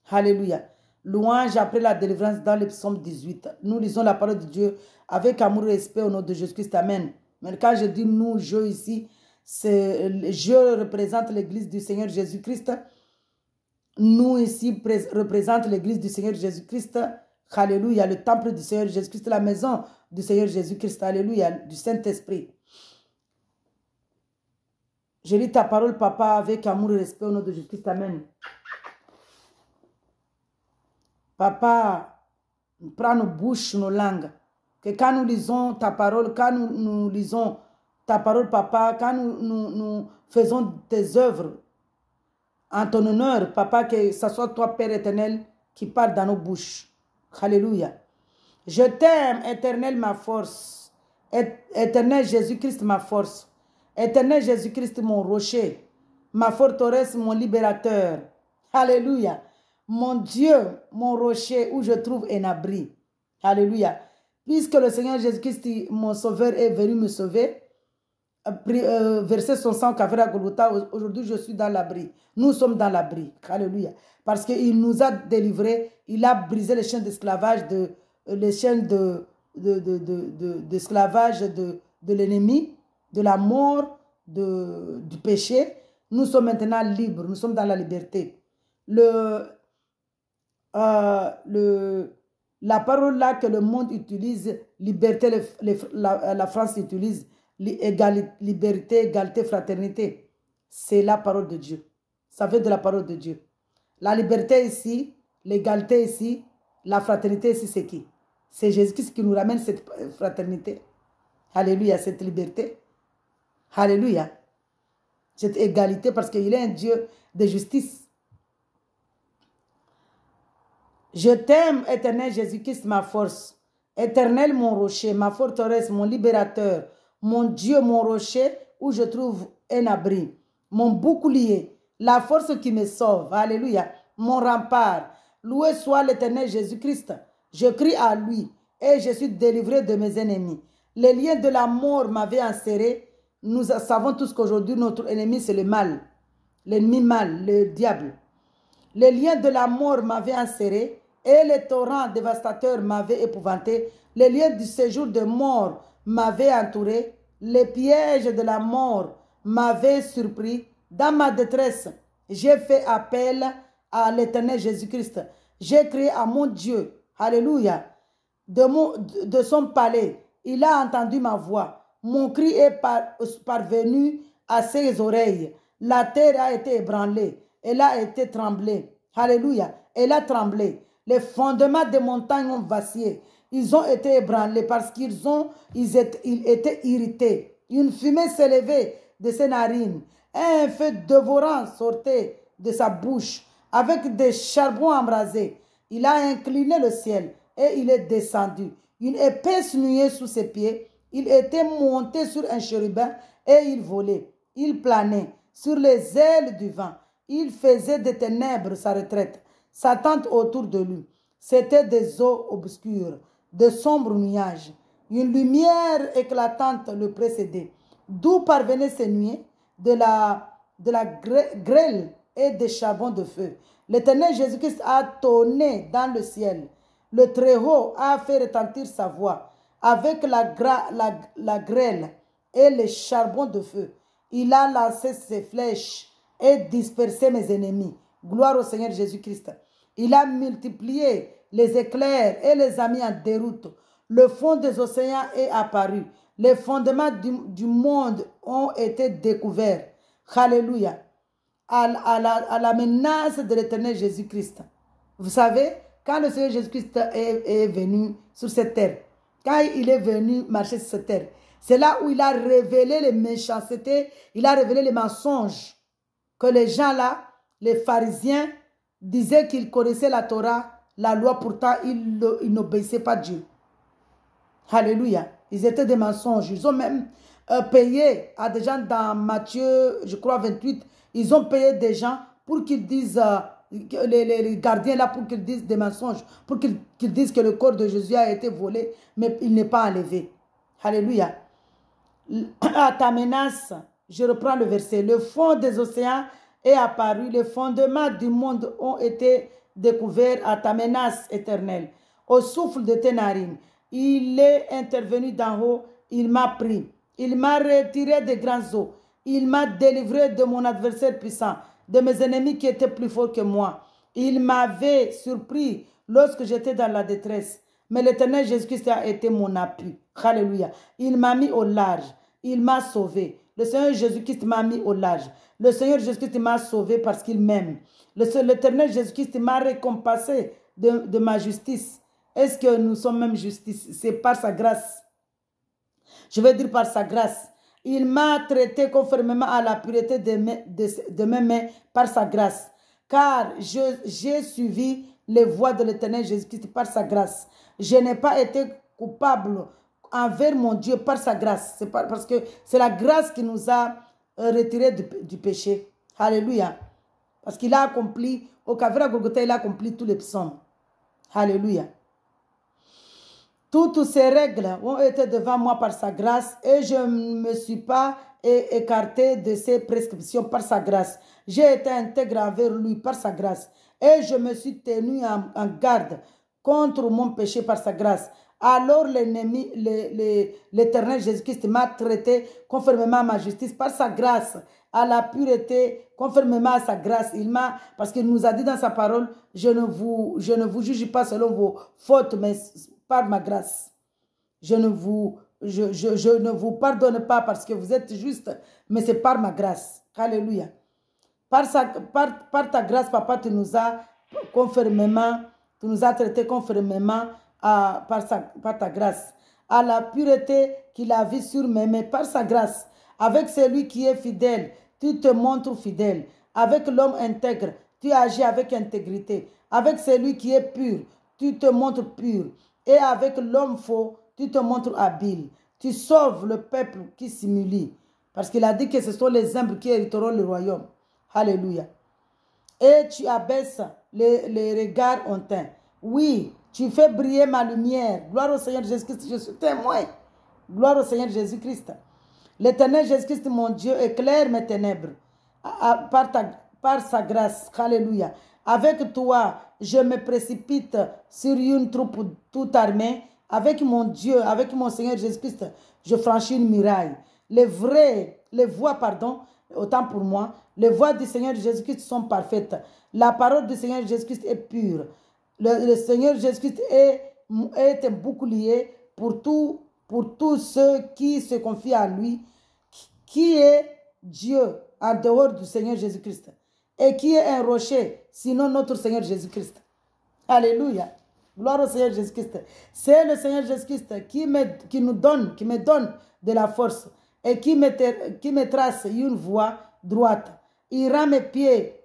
Alléluia. Louange après la délivrance dans le psaume 18. Nous lisons la parole de Dieu avec amour et respect au nom de Jésus-Christ. Amen. Mais quand je dis nous, je ici, je représente l'église du Seigneur Jésus-Christ. nous ici représente l'église du Seigneur Jésus-Christ. Alléluia, le temple du Seigneur Jésus-Christ, la maison du Seigneur Jésus-Christ. Alléluia, du Saint-Esprit. Je lis ta parole, papa, avec amour et respect au nom de Jésus-Christ. Amen. Papa, prends nos bouches, nos langues. Que quand nous lisons ta parole, quand nous lisons ta parole, papa, quand nous faisons tes œuvres en ton honneur, papa, que ce soit toi, Père éternel, qui parle dans nos bouches. Alléluia. Je t'aime, éternel, ma force. Éternel Jésus-Christ, ma force. Éternel Jésus-Christ, mon rocher. Ma forteresse, mon libérateur. Alléluia. Mon Dieu, mon rocher, où je trouve un abri. Alléluia. Puisque le Seigneur Jésus-Christ, mon sauveur, est venu me sauver, verser son sang au Calvaire à Golgotha, aujourd'hui je suis dans l'abri. Nous sommes dans l'abri. Alléluia. Parce qu'il nous a délivrés, il a brisé les chaînes d'esclavage, les chaînes d'esclavage de l'ennemi, de la mort, du péché. Nous sommes maintenant libres, nous sommes dans la liberté. La parole là que le monde utilise, liberté, la France utilise, liberté, égalité, fraternité, c'est la parole de Dieu. Ça vient de la parole de Dieu. La liberté ici, l'égalité ici, la fraternité ici, c'est qui? C'est Jésus-Christ qui nous ramène cette fraternité. Alléluia, cette liberté. Alléluia. Cette égalité parce qu'il est un Dieu de justice. Je t'aime, éternel Jésus-Christ, ma force. Éternel, mon rocher, ma forteresse, mon libérateur. Mon Dieu, mon rocher, où je trouve un abri. Mon bouclier, la force qui me sauve. Alléluia. Mon rempart. Loué soit l'éternel Jésus-Christ. Je crie à lui et je suis délivré de mes ennemis. Les liens de la mort m'avaient enserré. Nous savons tous qu'aujourd'hui, notre ennemi, c'est le mal. L'ennemi mal, le diable. Les liens de la mort m'avaient enserré et les torrents dévastateurs m'avaient épouvanté. Les liens du séjour de mort m'avaient entouré. Les pièges de la mort m'avaient surpris. Dans ma détresse, j'ai fait appel à l'éternel Jésus-Christ. J'ai crié à mon Dieu. Alléluia. De son palais, il a entendu ma voix. Mon cri est parvenu à ses oreilles. La terre a été ébranlée. Elle a été tremblée. Alléluia. Elle a tremblé. Les fondements des montagnes ont vacillé. Ils ont été ébranlés parce qu'ils étaient irrités. Une fumée s'est levée de ses narines. Un feu dévorant sortait de sa bouche avec des charbons embrasés. Il a incliné le ciel et il est descendu. Une épaisse nuée sous ses pieds. Il était monté sur un chérubin et il volait. Il planait sur les ailes du vent. Il faisait des ténèbres sa retraite, sa tente autour de lui. C'était des eaux obscures, de sombres nuages. Une lumière éclatante le précédait. D'où parvenaient ces nuées? De la grêle et des charbons de feu. L'Éternel Jésus-Christ a tonné dans le ciel. Le Très-Haut a fait retentir sa voix. Avec la grêle et les charbons de feu, il a lancé ses flèches et dispersé mes ennemis. Gloire au Seigneur Jésus-Christ. Il a multiplié les éclairs et les a mis en déroute. Le fond des océans est apparu. Les fondements du monde ont été découverts. Alléluia. À la menace de l'éternel Jésus-Christ. Vous savez, quand le Seigneur Jésus-Christ est venu sur cette terre, quand il est venu marcher sur cette terre, c'est là où il a révélé les méchancetés, il a révélé les mensonges. Que les gens là, les pharisiens, disaient qu'ils connaissaient la Torah, la loi, pourtant ils n'obéissaient pas Dieu. Alléluia. Ils étaient des mensonges. Ils ont même payé à des gens dans Matthieu, je crois 28, ils ont payé des gens pour qu'ils disent, les gardiens là, pour qu'ils disent des mensonges, pour qu'ils disent que le corps de Jésus a été volé, mais il n'est pas enlevé. Alléluia. À ta menace, je reprends le verset. Le fond des océans est apparu, les fondements du monde ont été découverts à ta menace éternelle. Au souffle de tes narines, il est intervenu d'en haut, il m'a pris. Il m'a retiré des grands eaux. Il m'a délivré de mon adversaire puissant, de mes ennemis qui étaient plus forts que moi. Il m'avait surpris lorsque j'étais dans la détresse. Mais l'Éternel Jésus-Christ a été mon appui. Alléluia. Il m'a mis au large. Il m'a sauvé. Le Seigneur Jésus-Christ m'a mis au large. Le Seigneur Jésus-Christ m'a sauvé parce qu'il m'aime. L'Éternel Jésus-Christ m'a récompensé de ma justice. Est-ce que nous sommes même justice? C'est par sa grâce. Je veux dire par sa grâce. Il m'a traité conformément à la pureté de mes mains par sa grâce. Car j'ai suivi les voies de l'Éternel Jésus-Christ par sa grâce. Je n'ai pas été coupable envers mon Dieu par sa grâce. C'est parce que c'est la grâce qui nous a retirés du péché. Alléluia. Parce qu'il a accompli, au Calvaire à Golgotha, il a accompli tous les psaumes. Alléluia. Toutes ces règles ont été devant moi par sa grâce et je ne me suis pas écarté de ses prescriptions par sa grâce. J'ai été intègre envers lui par sa grâce et je me suis tenu en garde contre mon péché par sa grâce. Alors l'ennemi, l'Éternel Jésus-Christ m'a traité conformément à ma justice par sa grâce, à la pureté, conformément à sa grâce. Parce qu'il nous a dit dans sa parole, je ne vous juge pas selon vos fautes, mais par ma grâce. Je ne vous pardonne pas parce que vous êtes juste, mais c'est par ma grâce. Alléluia. Par ta grâce, papa, tu nous as traités conformément par ta grâce. À la pureté qu'il a vue sur mes mains, par sa grâce. Avec celui qui est fidèle, tu te montres fidèle. Avec l'homme intègre, tu agis avec intégrité. Avec celui qui est pur, tu te montres pur. Et avec l'homme faux, tu te montres habile. Tu sauves le peuple qui s'humilie. Parce qu'il a dit que ce sont les humbles qui hériteront le royaume. Alléluia. Et tu abaisses les regards hontins. Oui, tu fais briller ma lumière. Gloire au Seigneur Jésus-Christ, je suis témoin. Gloire au Seigneur Jésus-Christ. L'Éternel Jésus-Christ, mon Dieu, éclaire mes ténèbres par sa grâce. Alléluia. Avec toi, je me précipite sur une troupe toute armée. Avec mon Dieu, avec mon Seigneur Jésus-Christ, je franchis une muraille. Les voies, autant pour moi, les voies du Seigneur Jésus-Christ sont parfaites. La parole du Seigneur Jésus-Christ est pure. Le Seigneur Jésus-Christ est un bouclier pour tous ceux qui se confient à lui, qui est Dieu en dehors du Seigneur Jésus-Christ et qui est un rocher, sinon notre Seigneur Jésus-Christ. Alléluia. Gloire au Seigneur Jésus-Christ. C'est le Seigneur Jésus-Christ qui me donne de la force et qui me trace une voie droite. Il rend mes pieds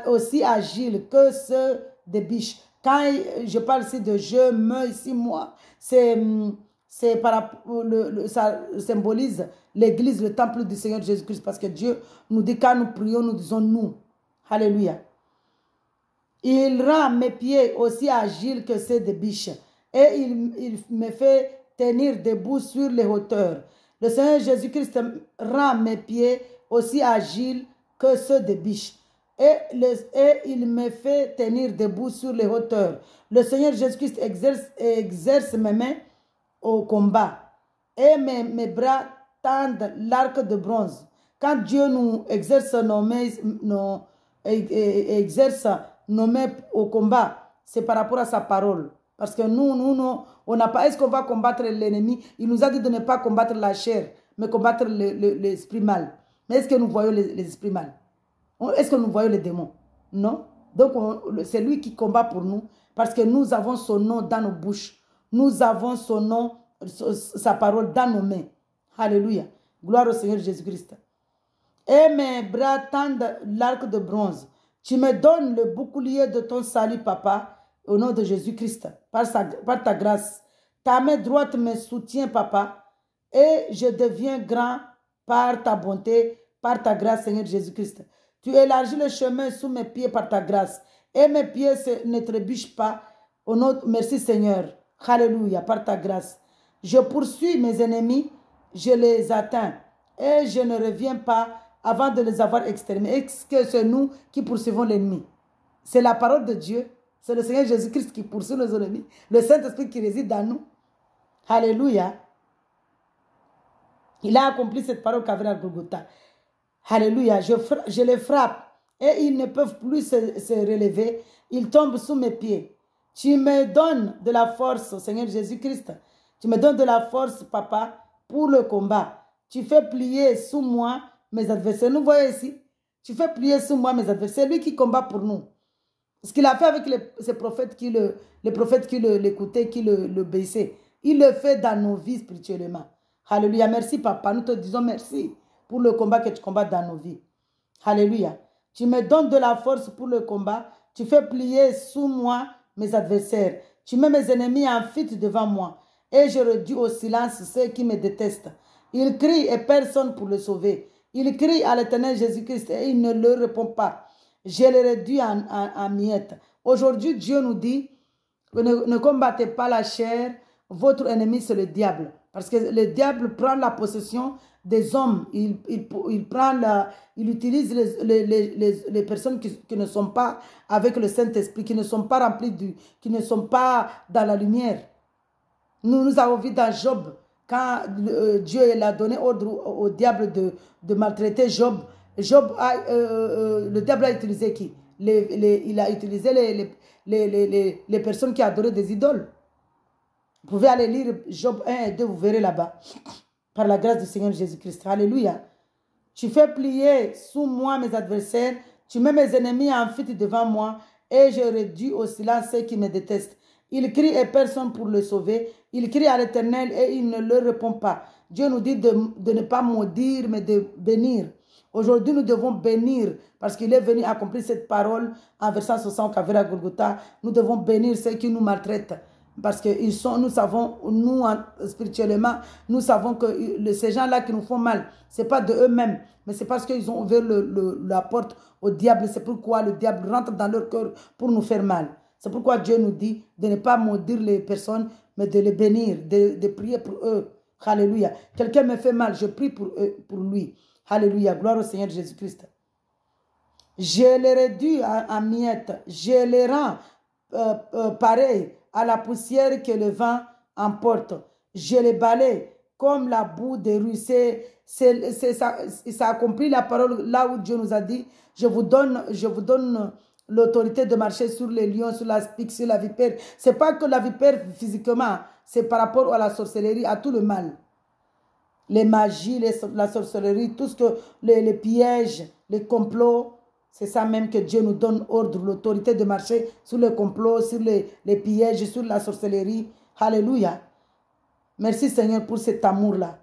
aussi agiles que ceux des biches. Quand je parle ici de je, me, ici, moi, ça symbolise l'église, le temple du Seigneur Jésus-Christ. Parce que Dieu nous dit quand nous prions, nous disons nous. Alléluia. Il rend mes pieds aussi agiles que ceux des biches. Et il me fait tenir debout sur les hauteurs. Le Seigneur Jésus-Christ rend mes pieds aussi agiles que ceux des biches. Et il me fait tenir debout sur les hauteurs. Le Seigneur Jésus-Christ exerce mes mains au combat. Et mes bras tendent l'arc de bronze. Quand Dieu nous exerce nos mains au combat, c'est par rapport à sa parole. Parce que nous on n'a pas, est-ce qu'on va combattre l'ennemi? Il nous a dit de ne pas combattre la chair, mais combattre l'esprit mal. Mais est-ce que nous voyons les esprits mal? Est-ce que nous voyons les démons? Non. Donc c'est lui qui combat pour nous, parce que nous avons son nom dans nos bouches. Nous avons son nom, sa parole dans nos mains. Alléluia. Gloire au Seigneur Jésus-Christ. Et mes bras tendent l'arc de bronze. Tu me donnes le bouclier de ton salut, papa, au nom de Jésus-Christ, par ta grâce. Ta main droite me soutient, papa, et je deviens grand par ta bonté, par ta grâce, Seigneur Jésus-Christ. Tu élargis le chemin sous mes pieds par ta grâce, et mes pieds ne trébuchent pas. Au nom, merci Seigneur. Alléluia, par ta grâce. Je poursuis mes ennemis, je les atteins, et je ne reviens pas avant de les avoir exterminés. Est-ce que c'est nous qui poursuivons l'ennemi? C'est la parole de Dieu. C'est le Seigneur Jésus-Christ qui poursuit nos ennemis. Le Saint-Esprit qui réside dans nous. Alléluia. Il a accompli cette parole Calvaire à Golgotha. Alléluia. Je les frappe et ils ne peuvent plus se relever. Ils tombent sous mes pieds. Tu me donnes de la force, Seigneur Jésus-Christ. Tu me donnes de la force, Papa, pour le combat. Tu fais plier sous moi mes adversaires. Nous voyons ici. Tu fais plier sous moi mes adversaires. C'est lui qui combat pour nous. Ce qu'il a fait avec ces prophètes les prophètes qui l'écoutaient, qui l'obéissaient. Il le fait dans nos vies spirituellement. Alléluia. Merci, Papa. Nous te disons merci pour le combat que tu combats dans nos vies. Alléluia. Tu me donnes de la force pour le combat. Tu fais plier sous moi mes adversaires. Tu mets mes ennemis en fuite devant moi. Et je réduis au silence ceux qui me détestent. Ils crient et personne pour le sauver. Ils crient à l'Éternel Jésus-Christ et il ne leur répond pas. Je les réduis en miettes. Aujourd'hui, Dieu nous dit, ne combattez pas la chair. Votre ennemi, c'est le diable. Parce que le diable prend la possession des hommes. Il utilise les personnes qui ne sont pas avec le Saint-Esprit, qui ne sont pas remplies, qui ne sont pas dans la lumière. Nous avons vu dans Job, quand Dieu a donné ordre au diable de maltraiter Job, le diable a utilisé qui? Il a utilisé les personnes qui adoraient des idoles. Vous pouvez aller lire Job 1 et 2, vous verrez là-bas. Par la grâce du Seigneur Jésus-Christ. Alléluia. Tu fais plier sous moi mes adversaires. Tu mets mes ennemis en fuite devant moi. Et je réduis au silence ceux qui me détestent. Il crie et personne pour le sauver. Il crie à l'Éternel et il ne leur répond pas. Dieu nous dit de ne pas maudire, mais de bénir. Aujourd'hui, nous devons bénir parce qu'il est venu accomplir cette parole en versant 60 à Golgotha. Nous devons bénir ceux qui nous maltraitent. Parce que nous savons, nous spirituellement, nous savons que ces gens-là qui nous font mal, ce n'est pas de eux-mêmes, mais c'est parce qu'ils ont ouvert la porte au diable. C'est pourquoi le diable rentre dans leur cœur pour nous faire mal. C'est pourquoi Dieu nous dit de ne pas maudire les personnes, mais de les bénir, de prier pour eux. Alléluia. Quelqu'un me fait mal, je prie pour eux, pour lui. Alléluia. Gloire au Seigneur Jésus-Christ. Je les réduis en miettes. Je les rends pareils à la poussière que le vent emporte. Je les balaye comme la boue des rues. Ça accomplit la parole là où Dieu nous a dit, je vous donne l'autorité de marcher sur les lions, sur la spique, sur la vipère. Ce n'est pas que la vipère physiquement, c'est par rapport à la sorcellerie, à tout le mal. Les magies, la sorcellerie, tout ce que les pièges, les complots. C'est ça même que Dieu nous donne ordre, l'autorité de marcher sur le complot, sur les pièges, sur la sorcellerie. Alléluia. Merci Seigneur pour cet amour-là.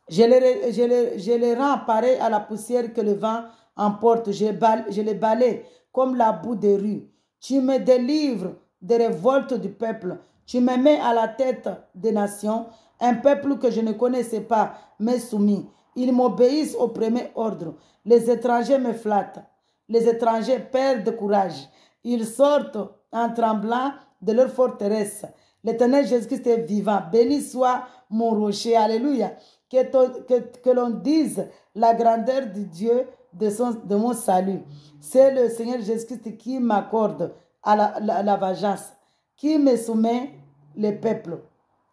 Je les rends pareils à la poussière que le vent emporte. Je les balaye comme la boue des rues. Tu me délivres des révoltes du peuple. Tu me mets à la tête des nations, un peuple que je ne connaissais pas, mais soumis. Ils m'obéissent au premier ordre. Les étrangers me flattent. Les étrangers perdent courage. Ils sortent en tremblant de leur forteresse. L'Éternel Jésus-Christ est vivant. Béni soit mon rocher. Alléluia. Que l'on dise la grandeur de Dieu de mon salut. C'est le Seigneur Jésus-Christ qui m'accorde la vengeance, qui me soumet les peuples,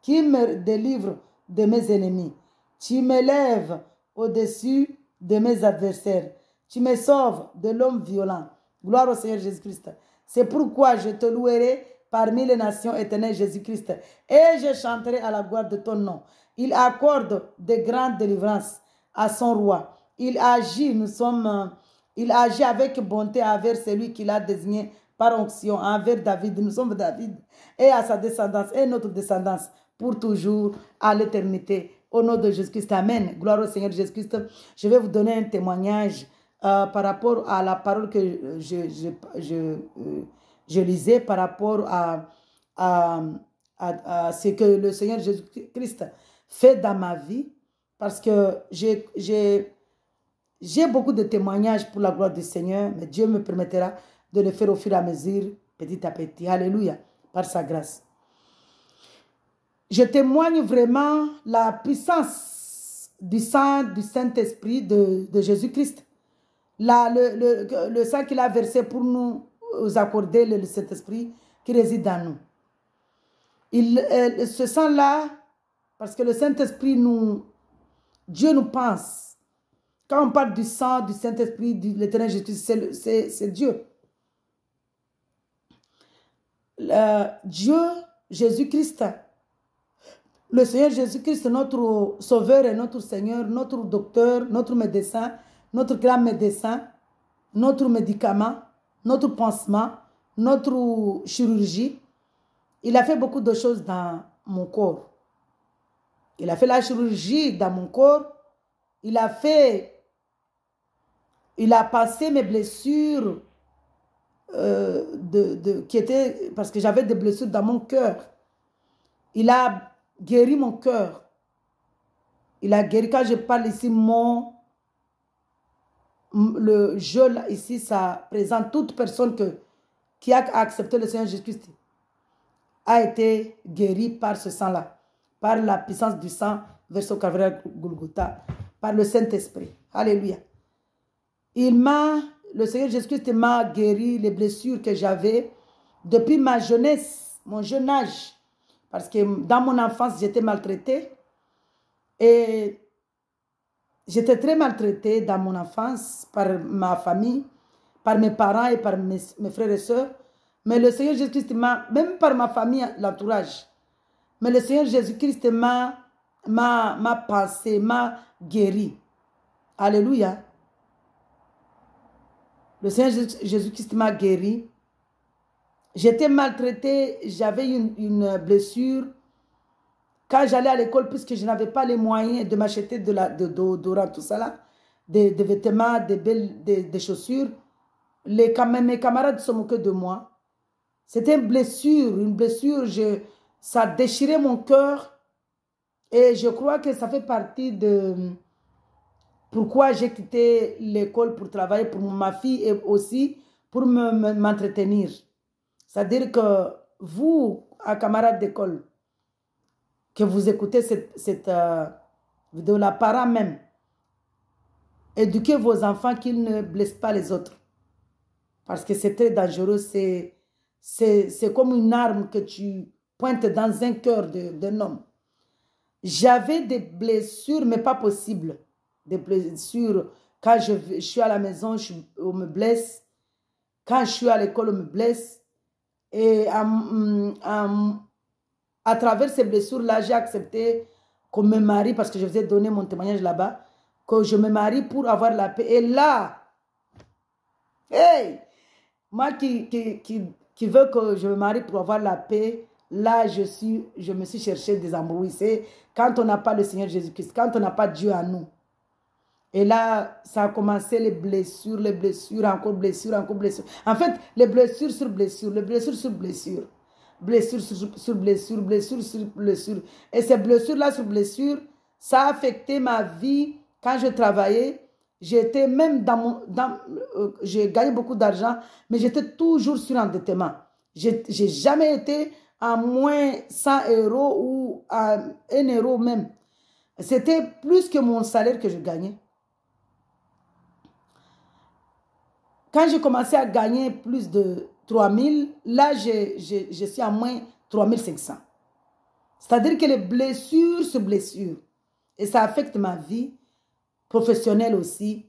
qui me délivre de mes ennemis. Tu m'élèves au-dessus de mes adversaires. Tu me sauves de l'homme violent. Gloire au Seigneur Jésus-Christ. C'est pourquoi je te louerai parmi les nations, Éternel Jésus-Christ, et je chanterai à la gloire de ton nom. Il accorde de grandes délivrances à son roi. Il agit avec bonté envers celui qu'il a désigné par onction, envers David. Nous sommes David et à sa descendance et notre descendance pour toujours à l'éternité. Au nom de Jésus-Christ, amen. Gloire au Seigneur Jésus-Christ. Je vais vous donner un témoignage par rapport à la parole que je lisais, par rapport à ce que le Seigneur Jésus-Christ fait dans ma vie, parce que j'ai beaucoup de témoignages pour la gloire du Seigneur, mais Dieu me permettra de le faire au fur et à mesure, petit à petit. Alléluia, par sa grâce. Je témoigne vraiment la puissance du sang du Saint-Esprit de Jésus-Christ. Le sang qu'il a versé pour nous accorder le Saint-Esprit qui réside dans nous. Ce sang-là, parce que le Saint-Esprit Dieu nous pense. Quand on parle du sang, du Saint-Esprit, de l'Éternel Jésus, c'est Dieu. Dieu, Jésus-Christ, le Seigneur Jésus-Christ, notre Sauveur et notre Seigneur, notre docteur, notre médecin, notre grand médecin, notre médicament, notre pansement, notre chirurgie. Il a fait beaucoup de choses dans mon corps. Il a fait la chirurgie dans mon corps. Il a passé mes blessures qui étaient, parce que j'avais des blessures dans mon cœur. Il a guéri mon cœur. Il a guéri, quand je parle ici, le jeu là, ici, ça présente toute personne qui a accepté le Seigneur Jésus-Christ a été guéri par ce sang-là, par la puissance du sang versé au Calvaire Golgotha, par le Saint-Esprit. Alléluia. Le Seigneur Jésus-Christ m'a guéri les blessures que j'avais depuis ma jeunesse, mon jeune âge. Parce que dans mon enfance, j'étais maltraitée. Et j'étais très maltraitée dans mon enfance par ma famille, par mes parents et par mes frères et sœurs. Mais le Seigneur Jésus-Christ même par ma famille, l'entourage. Mais le Seigneur Jésus-Christ m'a pensé, m'a guéri. Alléluia. Le Seigneur Jésus-Christ m'a guéri. J'étais maltraitée, j'avais une blessure. Quand j'allais à l'école, puisque je n'avais pas les moyens de m'acheter de déodorant, tout ça là, des vêtements, des chaussures, mes camarades se moquaient de moi. C'était une blessure, ça déchirait mon cœur. Et je crois que ça fait partie de pourquoi j'ai quitté l'école pour travailler pour ma fille et aussi pour m'entretenir. C'est-à-dire que vous, camarades d'école, que vous écoutez cette vidéo-là, parents même, éduquez vos enfants qu'ils ne blessent pas les autres. Parce que c'est très dangereux, c'est comme une arme que tu pointes dans un cœur d'un homme. J'avais des blessures, mais pas possible. Des blessures, quand je suis à la maison, on me blesse. Quand je suis à l'école, on me blesse. Et à travers ces blessures-là, j'ai accepté qu'on me marie, parce que je vous ai donné mon témoignage là-bas, que je me marie pour avoir la paix. Et là, hey, moi qui veux que je me marie pour avoir la paix, là, je me suis cherché des embrouilles. C'est quand on n'a pas le Seigneur Jésus-Christ, quand on n'a pas Dieu à nous. Et là, ça a commencé les blessures, encore blessures, encore blessures. En fait, les blessures sur blessures, les blessures sur blessures. Blessures sur blessures, blessures sur blessures. Et ces blessures-là sur blessures, ça a affecté ma vie quand je travaillais. J'étais même j'ai gagné beaucoup d'argent, mais j'étais toujours sur endettement. J'ai jamais été à moins 100 € ou à 1 € même. C'était plus que mon salaire que je gagnais. Quand j'ai commencé à gagner plus de 3 000, là, je suis à moins 3 500. C'est-à-dire que les blessures sur blessures. Et ça affecte ma vie professionnelle aussi.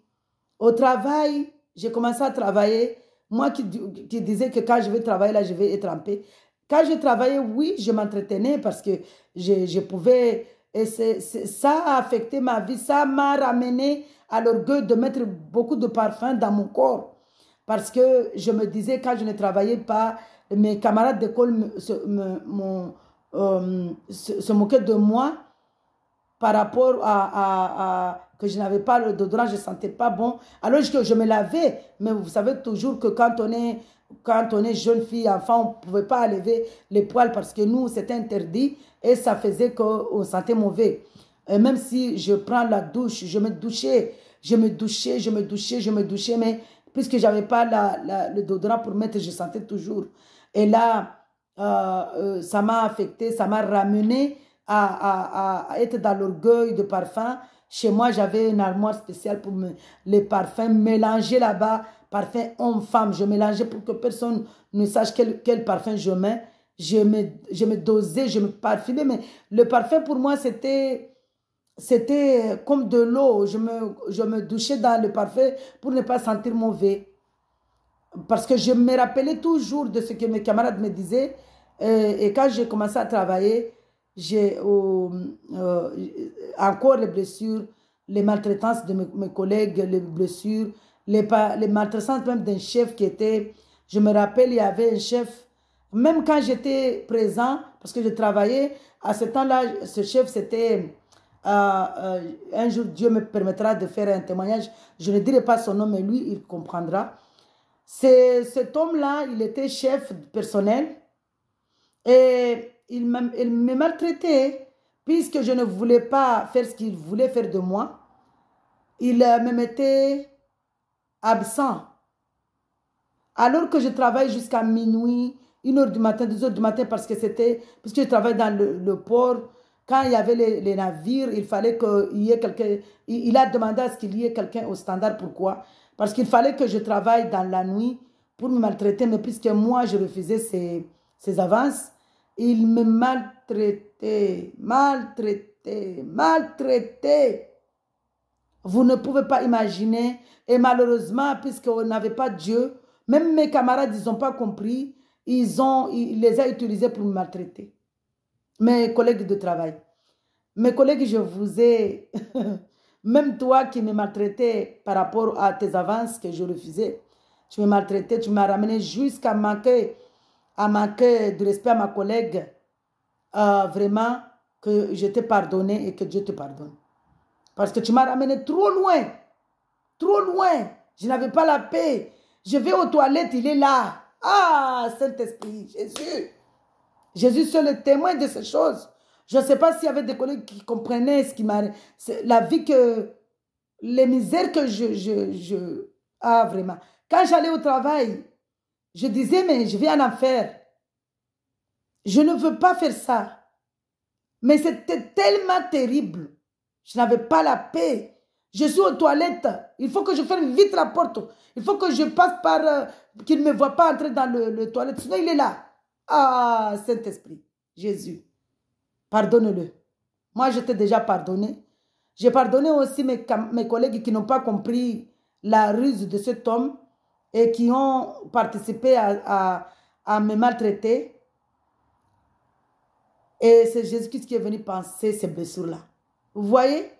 Au travail, j'ai commencé à travailler. Moi qui disais que quand je vais travailler, là, je vais être en paix. Quand je travaillais, oui, je m'entretenais parce que je pouvais... Et ça a affecté ma vie. Ça m'a ramené à l'orgueil de mettre beaucoup de parfum dans mon corps. Parce que je me disais, quand je ne travaillais pas, mes camarades d'école se moquaient de moi par rapport à que je n'avais pas le déodorant, je ne sentais pas bon. Alors que je me lavais. Mais vous savez toujours que quand on est jeune fille, enfant, on ne pouvait pas lever les poils parce que nous, c'était interdit et ça faisait qu'on sentait mauvais. Et même si je prends la douche, je me douchais, mais puisque je n'avais pas le déodorant pour mettre, je sentais toujours. Et là, ça m'a affecté, ça m'a ramené à être dans l'orgueil de parfum. Chez moi, j'avais une armoire spéciale pour les parfums mélanger là-bas, parfum homme-femme. Je mélangeais pour que personne ne sache quel parfum je mets. Je me dosais, je me parfumais. Mais le parfum, pour moi, c'était c'était comme de l'eau. Je me douchais dans le parfum pour ne pas sentir mauvais. Parce que je me rappelais toujours de ce que mes camarades me disaient. Et quand j'ai commencé à travailler, j'ai encore les blessures, les maltraitances de mes collègues, les blessures, les maltraitances même d'un chef qui était... Je me rappelle, il y avait un chef, même quand j'étais présent, parce que je travaillais, à ce temps-là, ce chef, c'était... un jour, Dieu me permettra de faire un témoignage. Je ne dirai pas son nom, mais lui, il comprendra. Cet homme-là, il était chef personnel et il me maltraitait puisque je ne voulais pas faire ce qu'il voulait faire de moi. Il me mettait absent. Alors que je travaille jusqu'à minuit, 1 heure du matin, 2 heures du matin, parce que puisque je travaille dans le port, quand il y avait les navires, il fallait qu'il y ait quelqu'un, il a demandé à ce qu'il y ait quelqu'un au standard. Pourquoi? Parce qu'il fallait que je travaille dans la nuit pour me maltraiter, mais puisque moi, je refusais ses avances, il me maltraitait, maltraitait, maltraitait. Vous ne pouvez pas imaginer. Et malheureusement, puisqu'on n'avait pas Dieu, même mes camarades, ils n'ont pas compris. Il les a utilisés pour me maltraiter. Mes collègues de travail. Mes collègues, je vous ai... Même toi qui me maltraitais par rapport à tes avances que je refusais, tu me maltraitais, tu m'as ramené jusqu'à manquer de respect à ma collègue. Vraiment, que je t'ai pardonné et que Dieu te pardonne. Parce que tu m'as ramené trop loin. Trop loin. Je n'avais pas la paix. Je vais aux toilettes, il est là. Ah, Saint-Esprit, Jésus. Jésus seul est témoin de ces choses. Je ne sais pas s'il y avait des collègues qui comprenaient ce qui m'arrive. La vie que... Les misères que Ah, vraiment. Quand j'allais au travail, je disais, mais je vais en enfer. Je ne veux pas faire ça. Mais c'était tellement terrible. Je n'avais pas la paix. Je suis aux toilettes. Il faut que je ferme vite la porte. Il faut que je passe par... qu'il ne me voit pas entrer dans le toilette. Sinon, il est là. Ah, Saint-Esprit, Jésus, pardonne-le. Moi, je t'ai déjà pardonné. J'ai pardonné aussi mes collègues qui n'ont pas compris la ruse de cet homme et qui ont participé à me maltraiter. Et c'est Jésus-Christ qui est venu penser ces blessures-là. Vous voyez?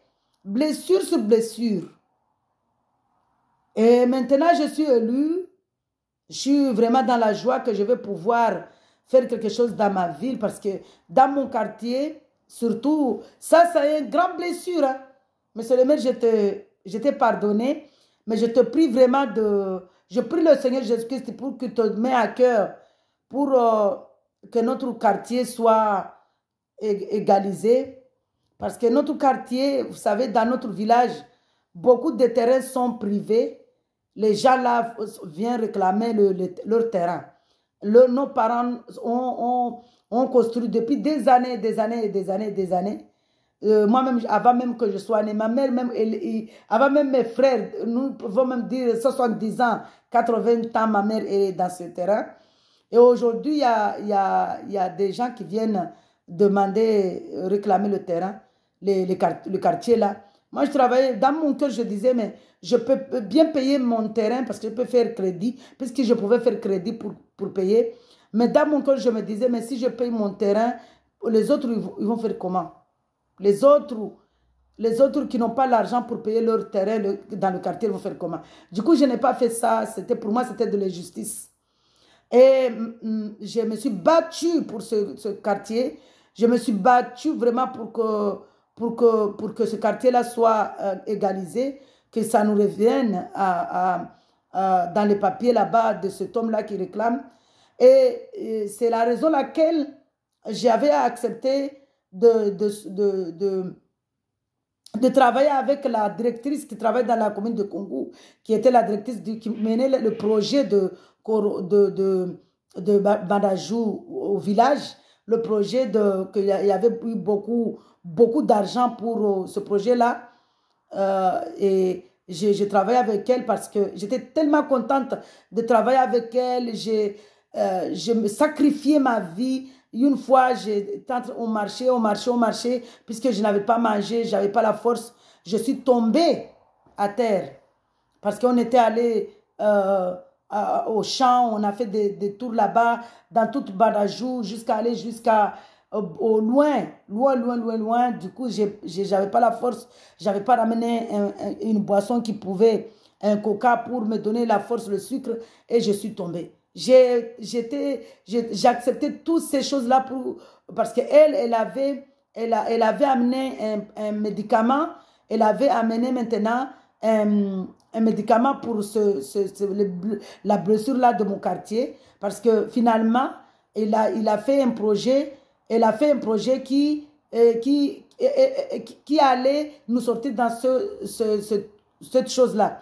Blessure sur blessure. Et maintenant, je suis élu. Je suis vraiment dans la joie que je vais pouvoir faire quelque chose dans ma ville parce que dans mon quartier, surtout, ça c'est une grande blessure. Hein? Monsieur le maire, je t'ai pardonné, mais je te prie vraiment je prie le Seigneur Jésus-Christ pour qu'il te mette à cœur, pour que notre quartier soit égalisé. Parce que notre quartier, vous savez, dans notre village, beaucoup de terrains sont privés. Les gens là viennent réclamer leur terrain. Nos parents ont construit depuis des années, des années et des années et des années. Moi-même, avant même que je sois née, ma mère, même, avant même mes frères, nous pouvons même dire 70 ans, 80 ans, ma mère est dans ce terrain. Et aujourd'hui, il y a des gens qui viennent demander, réclamer le terrain, le quartier là. Moi, je travaillais, dans mon cœur, je disais, mais je peux bien payer mon terrain parce que je peux faire crédit, puisque je pouvais faire crédit pour payer. Mais dans mon cœur, je me disais, mais si je paye mon terrain, les autres, ils vont faire comment? Les autres qui n'ont pas l'argent pour payer leur terrain dans le quartier, ils vont faire comment? Du coup, je n'ai pas fait ça. Pour moi, c'était de l'injustice. Et je me suis battue pour ce quartier. Je me suis battue vraiment pour que ce quartier-là soit égalisé, que ça nous revienne dans les papiers là-bas de cet homme-là qui réclame. Et c'est la raison laquelle j'avais accepté de travailler avec la directrice qui travaille dans la commune de Congo, qui était la directrice qui menait le projet de Bandajou au village, le projet qu'il y avait eu beaucoup d'argent pour ce projet-là. Et je travaillais avec elle parce que j'étais tellement contente de travailler avec elle. Je me sacrifiais ma vie Une fois, on marchait, puisque je n'avais pas mangé, je n'avais pas la force. Je suis tombée à terre parce qu'on était allé au champ, on a fait des tours là-bas, dans toute Badajou, jusqu'à aller au loin, loin. Du coup, j'avais pas la force, j'avais pas ramené une boisson qui pouvait, un coca pour me donner la force, le sucre, et je suis tombée. J'acceptais toutes ces choses-là parce qu'elle, elle avait amené un médicament, elle avait amené maintenant un médicament pour la blessure-là de mon quartier, parce que finalement, il a fait un projet, elle a fait un projet qui allait nous sortir dans cette chose-là,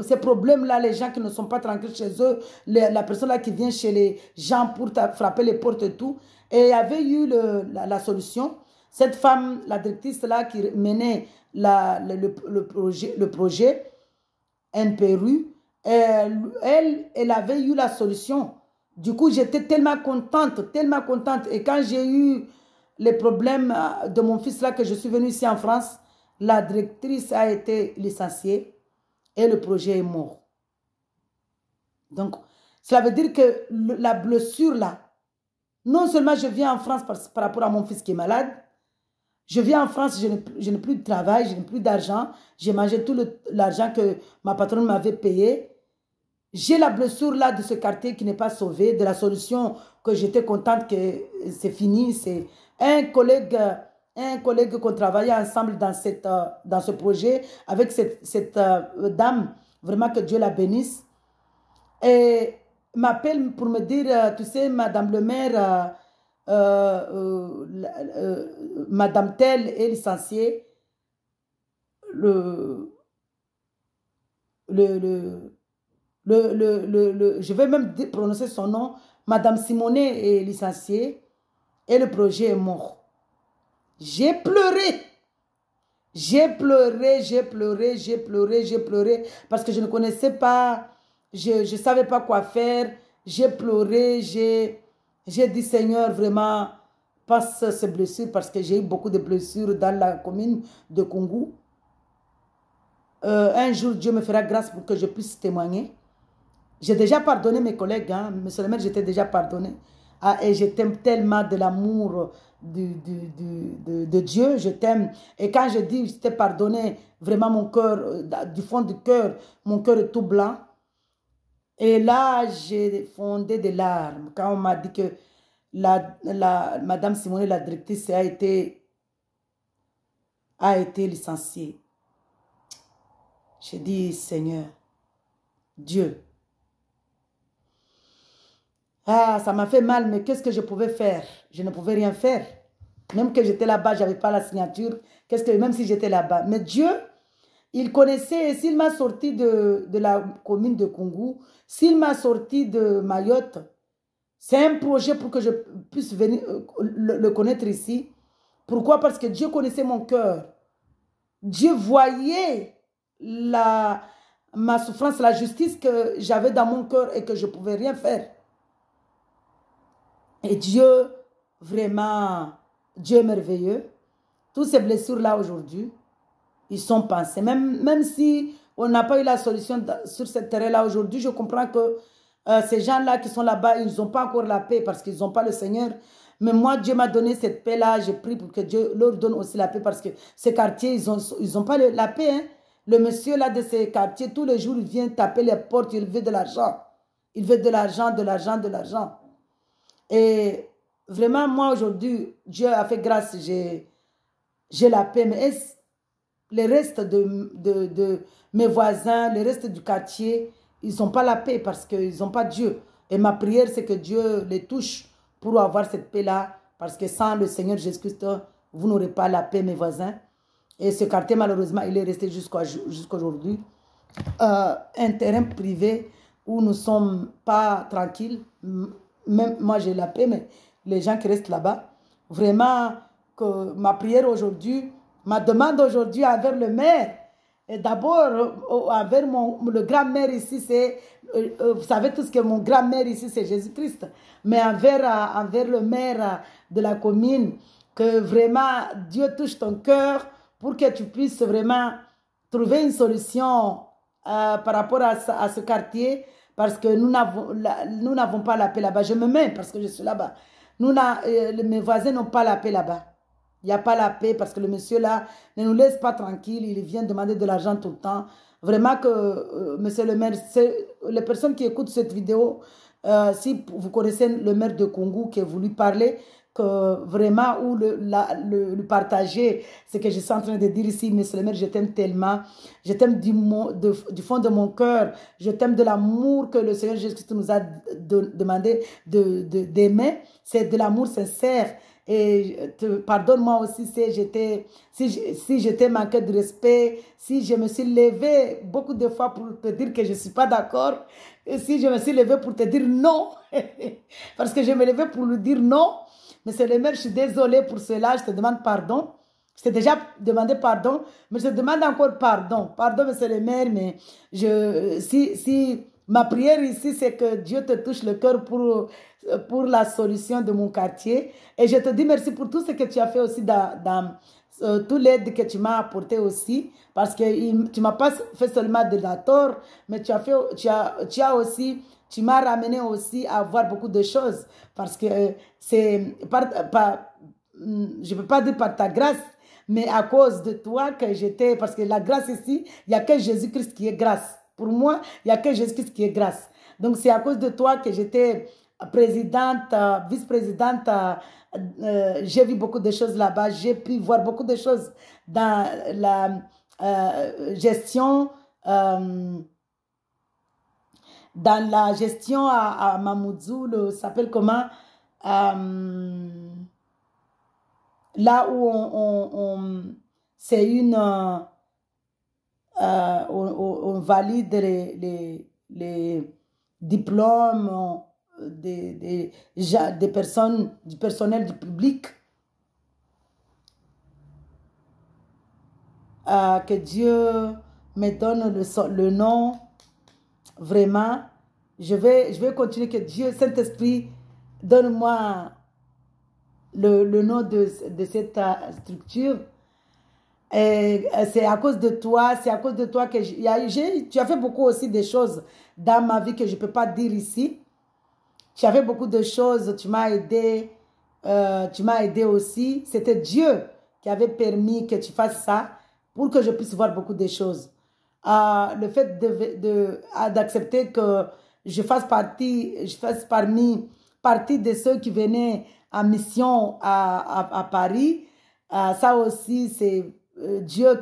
ces problèmes-là, les gens qui ne sont pas tranquilles chez eux, la personne-là qui vient chez les gens pour frapper les portes et tout. Et il y avait eu la solution. Cette femme, la directrice-là qui menait le projet NPRU, elle avait eu la solution. Du coup, j'étais tellement contente, tellement contente. Et quand j'ai eu les problèmes de mon fils-là, que je suis venue ici en France, la directrice a été licenciée. Et le projet est mort. Donc, cela veut dire que la blessure là, non seulement je viens en France par rapport à mon fils qui est malade, je viens en France, je n'ai plus de travail, je n'ai plus d'argent, j'ai mangé tout l'argent que ma patronne m'avait payé. J'ai la blessure là de ce quartier qui n'est pas sauvé, de la solution que j'étais contente que c'est fini. C'est un collègue qu'on travaillait ensemble dans ce projet avec cette dame, vraiment que Dieu la bénisse, et m'appelle pour me dire, tu sais, Madame le maire, Madame telle est licenciée, je vais même prononcer son nom, Madame Simonet est licenciée et le projet est mort. J'ai pleuré. J'ai pleuré parce que je ne connaissais pas, je ne savais pas quoi faire. J'ai pleuré, j'ai dit Seigneur, vraiment, passe ces blessures parce que j'ai eu beaucoup de blessures dans la commune de Kungu. Un jour, Dieu me fera grâce pour que je puisse témoigner. J'ai déjà pardonné mes collègues, hein, monsieur le maire, j'étais déjà pardonné. Ah, et je t'aime tellement de l'amour de Dieu, je t'aime. Et quand je dis je t'ai pardonné, vraiment mon cœur, du fond du cœur, mon cœur est tout blanc. Et là, j'ai fondé des larmes quand on m'a dit que Madame Simone, la directrice, a été licenciée. J'ai dit, Seigneur, Dieu. Ah, ça m'a fait mal, mais qu'est-ce que je pouvais faire? Je ne pouvais rien faire. Même que j'étais là-bas, je n'avais pas la signature. Même si j'étais là-bas. Mais Dieu, il connaissait, s'il m'a sorti de la commune de Kungu, s'il m'a sorti de Mayotte, c'est un projet pour que je puisse venir le connaître ici. Pourquoi? Parce que Dieu connaissait mon cœur. Dieu voyait ma souffrance, la justice que j'avais dans mon cœur et que je ne pouvais rien faire. Et Dieu, vraiment, Dieu est merveilleux. Toutes ces blessures-là aujourd'hui, ils sont pensés. Même si on n'a pas eu la solution sur ce terrain-là aujourd'hui, je comprends que ces gens-là qui sont là-bas, ils n'ont pas encore la paix parce qu'ils n'ont pas le Seigneur. Mais moi, Dieu m'a donné cette paix-là. J'ai prié pour que Dieu leur donne aussi la paix parce que ces quartiers, ils n'ont pas la paix. Hein. Le monsieur là de ces quartiers, tous les jours, il vient taper les portes, il veut de l'argent. Il veut de l'argent, de l'argent, de l'argent. Et vraiment, moi, aujourd'hui, Dieu a fait grâce, j'ai la paix. Mais les restes de mes voisins, les restes du quartier, ils n'ont pas la paix parce qu'ils n'ont pas Dieu. Et ma prière, c'est que Dieu les touche pour avoir cette paix-là. Parce que sans le Seigneur Jésus-Christ, vous n'aurez pas la paix, mes voisins. Et ce quartier, malheureusement, il est resté jusqu'à aujourd'hui. Un terrain privé où nous ne sommes pas tranquilles. Même moi, j'ai la paix, mais les gens qui restent là-bas, vraiment, que ma prière aujourd'hui, ma demande aujourd'hui envers le maire, et d'abord envers le grand maire ici, c'est vous savez tous que mon grand-mère ici, c'est Jésus-Christ. Mais envers le maire de la commune, que vraiment Dieu touche ton cœur pour que tu puisses vraiment trouver une solution par rapport à ce quartier, parce que nous n'avons pas la paix là-bas. Je me mets parce que je suis là-bas. Mes voisins n'ont pas la paix là-bas. Il n'y a pas la paix parce que le monsieur là ne nous laisse pas tranquille. Il vient demander de l'argent tout le temps. Vraiment que, monsieur le maire, les personnes qui écoutent cette vidéo, si vous connaissez le maire de Kungu qui vous lui parlez, que vraiment, ou le partager, ce que je suis en train de dire ici, monsieur le maire, je t'aime tellement. Je t'aime du fond de mon cœur. Je t'aime de l'amour que le Seigneur Jésus-Christ nous a demandé d'aimer. C'est de l'amour sincère. Et pardonne-moi aussi si je t'ai manqué de respect, si je me suis levée beaucoup de fois pour te dire que je ne suis pas d'accord, et si je me suis levée pour te dire non, parce que je me levais pour lui dire non. Monsieur le maire, je suis désolée pour cela, je te demande pardon. Je t'ai déjà demandé pardon, mais je te demande encore pardon. Pardon, monsieur le maire, mais si ma prière ici, c'est que Dieu te touche le cœur pour la solution de mon quartier. Et je te dis merci pour tout ce que tu as fait aussi dans toute l'aide que tu m'as apporté aussi. Parce que tu ne m'as pas fait seulement de la tort, mais tu m'as ramené aussi à voir beaucoup de choses. Parce que je ne peux pas dire par ta grâce, mais à cause de toi que j'étais, parce que la grâce ici, il n'y a que Jésus-Christ qui est grâce. Pour moi, il n'y a que Jésus-Christ qui est grâce. Donc, c'est à cause de toi que j'étais présidente, vice-présidente. J'ai vu beaucoup de choses là-bas. J'ai pu voir beaucoup de choses dans la gestion. Dans la gestion à Mamoudzou, ça s'appelle comment? Là où c'est une... on valide les diplômes des personnes, du personnel du public. Que Dieu me donne le nom. Vraiment, je vais continuer. Que Dieu, Saint-Esprit, donne-moi le nom de cette structure. C'est à cause de toi, que tu as fait beaucoup aussi de choses dans ma vie que je ne peux pas dire ici. Tu as fait beaucoup de choses, tu m'as aidé aussi. C'était Dieu qui avait permis que tu fasses ça pour que je puisse voir beaucoup de choses. Le fait d'accepter que je fasse partie de ceux qui venaient en mission à Paris, ça aussi, c'est Dieu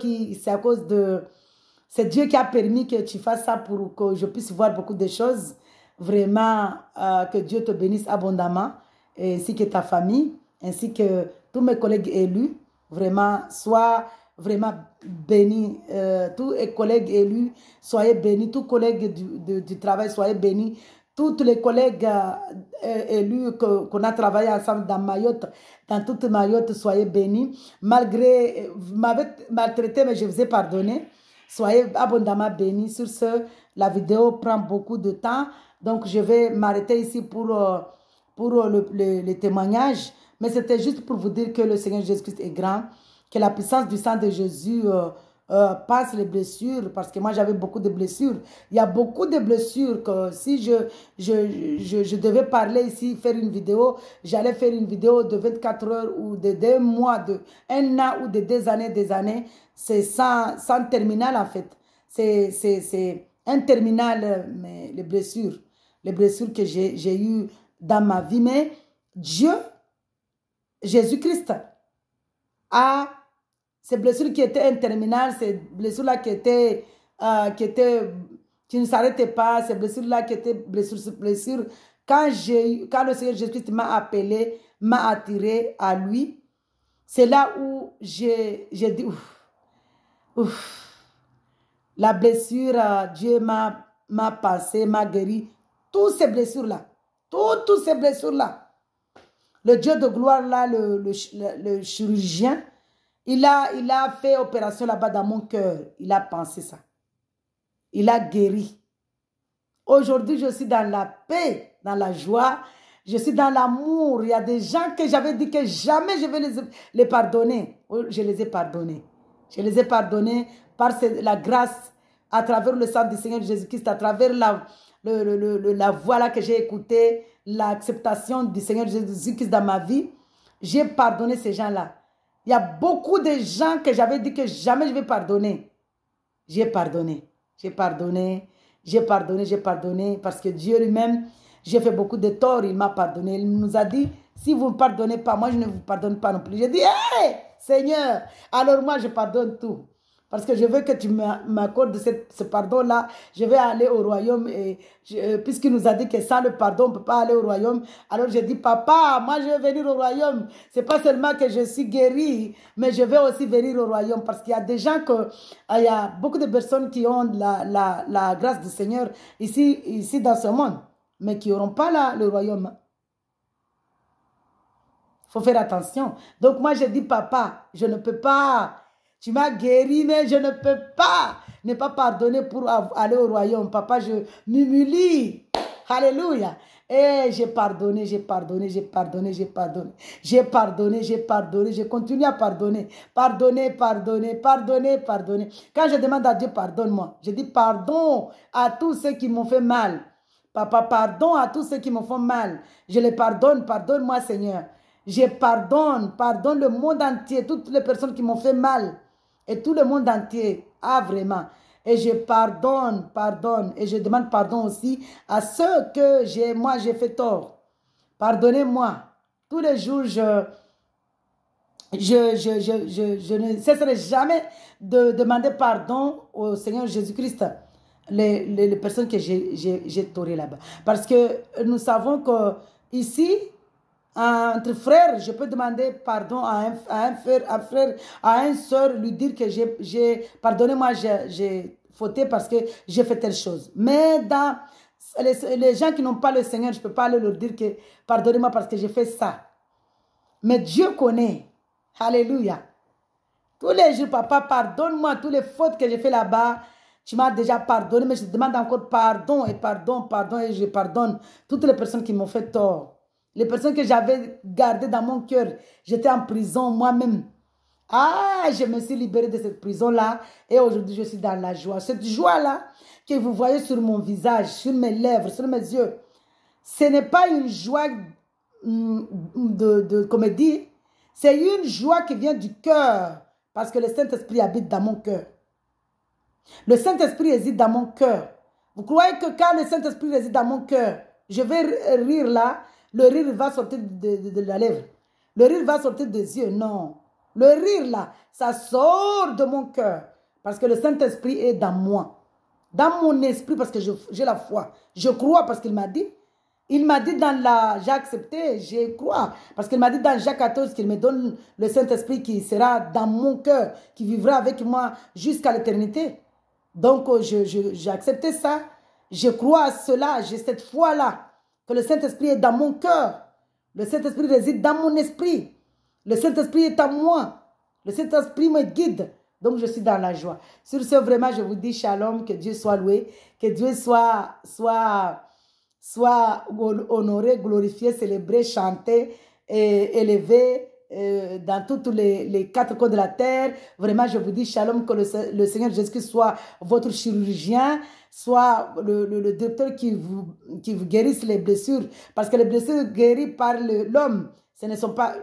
c'est Dieu qui a permis que tu fasses ça pour que je puisse voir beaucoup de choses. Vraiment, que Dieu te bénisse abondamment, ainsi que ta famille, ainsi que tous mes collègues élus. Vraiment, sois vraiment bénis. Tous les collègues élus, soyez bénis. Tous les collègues du travail, soyez bénis. Tous les collègues élus qu'on a travaillé ensemble dans Mayotte, dans toute Mayotte, soyez bénis. Malgré, vous m'avez maltraité, mais je vous ai pardonné. Soyez abondamment bénis. Sur ce, la vidéo prend beaucoup de temps. Donc, je vais m'arrêter ici pour le témoignage. Mais c'était juste pour vous dire que le Seigneur Jésus-Christ est grand. Que la puissance du sang de Jésus passe les blessures. Parce que moi, j'avais beaucoup de blessures. Il y a beaucoup de blessures que si je devais parler ici, faire une vidéo, j'allais faire une vidéo de 24 heures ou de 2 mois, de 1 an ou de 2 années, des années. C'est sans terminal en fait. C'est interminable, mais les blessures que j'ai eues dans ma vie. Mais Dieu, Jésus-Christ, a ces blessures qui étaient interminables, ces blessures-là qui ne s'arrêtaient pas, ces blessures-là qui étaient blessure sur blessure. Quand le Seigneur Jésus-Christ m'a appelé, m'a attiré à lui, c'est là où j'ai dit, ouf, la blessure, Dieu m'a passé, m'a guéri. Toutes ces blessures-là, toutes ces blessures-là. Le Dieu de gloire, là, le chirurgien, il a fait opération là-bas dans mon cœur. Il a pensé ça. Il a guéri. Aujourd'hui, je suis dans la paix, dans la joie. Je suis dans l'amour. Il y a des gens que j'avais dit que jamais je vais les pardonner. Je les ai pardonnés. Je les ai pardonnés par la grâce, à travers le sang du Seigneur Jésus-Christ, à travers la voix là que j'ai écoutée, l'acceptation du Seigneur Jésus-Christ dans ma vie. J'ai pardonné ces gens-là. Il y a beaucoup de gens que j'avais dit que jamais je vais pardonner. J'ai pardonné. J'ai pardonné. J'ai pardonné. J'ai pardonné. Parce que Dieu lui-même, j'ai fait beaucoup de torts. Il m'a pardonné. Il nous a dit, si vous ne pardonnez pas, moi je ne vous pardonne pas non plus. J'ai dit, hé, Seigneur, alors moi je pardonne tout. Parce que je veux que tu m'accordes ce pardon-là. Je vais aller au royaume. Et puisqu'il nous a dit que sans le pardon, on ne peut pas aller au royaume. Alors j'ai dit, papa, moi je vais venir au royaume. Ce n'est pas seulement que je suis guérie, mais je vais aussi venir au royaume. Parce qu'il y a des gens il y a beaucoup de personnes qui ont la grâce du Seigneur ici dans ce monde, mais qui n'auront pas le royaume. Il faut faire attention. Donc moi je dis, papa, je ne peux pas. Tu m'as guéri, mais je ne peux pas ne pas pardonner pour aller au royaume. Papa, je m'humilie. Alléluia. Et j'ai pardonné, j'ai pardonné, j'ai pardonné, j'ai pardonné. J'ai pardonné, j'ai pardonné, j'ai continué à pardonner. Pardonner, pardonner, pardonner, pardonner. Quand je demande à Dieu, pardonne-moi. Je dis pardon à tous ceux qui m'ont fait mal. Papa, pardon à tous ceux qui me font mal. Je les pardonne, pardonne-moi Seigneur. Je pardonne le monde entier, toutes les personnes qui m'ont fait mal. Et tout le monde entier, vraiment. Et je pardonne. Et je demande pardon aussi à ceux que moi j'ai fait tort. Pardonnez-moi. Tous les jours, je ne cesserai jamais de demander pardon au Seigneur Jésus-Christ. Les personnes que j'ai torées là-bas. Parce que nous savons que ici, entre frères, je peux demander pardon à un frère, à une soeur, lui dire que pardonnez-moi, j'ai fauté parce que j'ai fait telle chose. Mais dans les gens qui n'ont pas le Seigneur, je ne peux pas leur dire que pardonnez-moi parce que j'ai fait ça. Mais Dieu connaît. Alléluia. Tous les jours, papa, pardonne-moi toutes les fautes que j'ai fait là-bas. Tu m'as déjà pardonné, mais je te demande encore pardon et je pardonne toutes les personnes qui m'ont fait tort. Les personnes que j'avais gardées dans mon cœur. J'étais en prison moi-même. Ah, je me suis libérée de cette prison-là. Et aujourd'hui, je suis dans la joie. Cette joie-là que vous voyez sur mon visage, sur mes lèvres, sur mes yeux. Ce n'est pas une joie de comédie. C'est une joie qui vient du cœur. Parce que le Saint-Esprit habite dans mon cœur. Le Saint-Esprit réside dans mon cœur. Vous croyez que quand le Saint-Esprit réside dans mon cœur, je vais rire là? Le rire va sortir de la lèvre. Le rire va sortir des yeux. Non. Le rire là, ça sort de mon cœur. Parce que le Saint-Esprit est dans moi. Dans mon esprit, parce que j'ai la foi. Je crois parce qu'il m'a dit. Il m'a dit j'ai accepté, je crois. Parce qu'il m'a dit dans Jacques 14 qu'il me donne le Saint-Esprit qui sera dans mon cœur, qui vivra avec moi jusqu'à l'éternité. Donc j'ai accepté ça. Je crois à cela, j'ai cette foi-là. Que le Saint-Esprit est dans mon cœur. Le Saint-Esprit réside dans mon esprit. Le Saint-Esprit est en moi. Le Saint-Esprit me guide. Donc, je suis dans la joie. Sur ce, vraiment, je vous dis shalom, que Dieu soit loué, que Dieu soit honoré, glorifié, célébré, chanté, et élevé dans tous les quatre coins de la terre. Vraiment, je vous dis shalom, que le Seigneur Jésus-Christ soit votre chirurgien, soit le docteur qui vous guérisse les blessures. Parce que les blessures guéries par l'homme,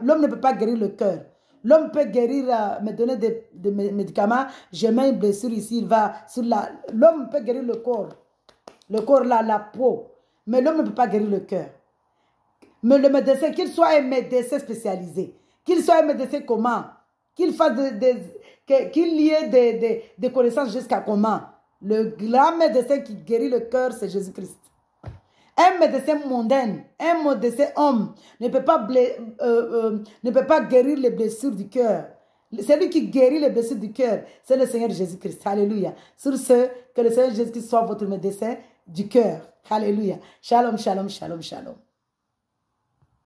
l'homme ne peut pas guérir le cœur. L'homme peut guérir, me donner des médicaments, je mets une blessure ici, il va sur l'homme peut guérir le corps là, la peau, mais l'homme ne peut pas guérir le cœur. Mais le médecin, qu'il soit un médecin spécialisé, qu'il soit un médecin comment, qu'il fasse qu'il y ait des connaissances jusqu'à comment. Le grand médecin qui guérit le cœur, c'est Jésus-Christ. Un médecin mondain, un médecin homme ne peut pas guérir les blessures du cœur. Celui qui guérit les blessures du cœur, c'est le Seigneur Jésus-Christ. Alléluia. Sur ce, que le Seigneur Jésus-Christ soit votre médecin du cœur. Alléluia. Shalom, shalom, shalom, shalom.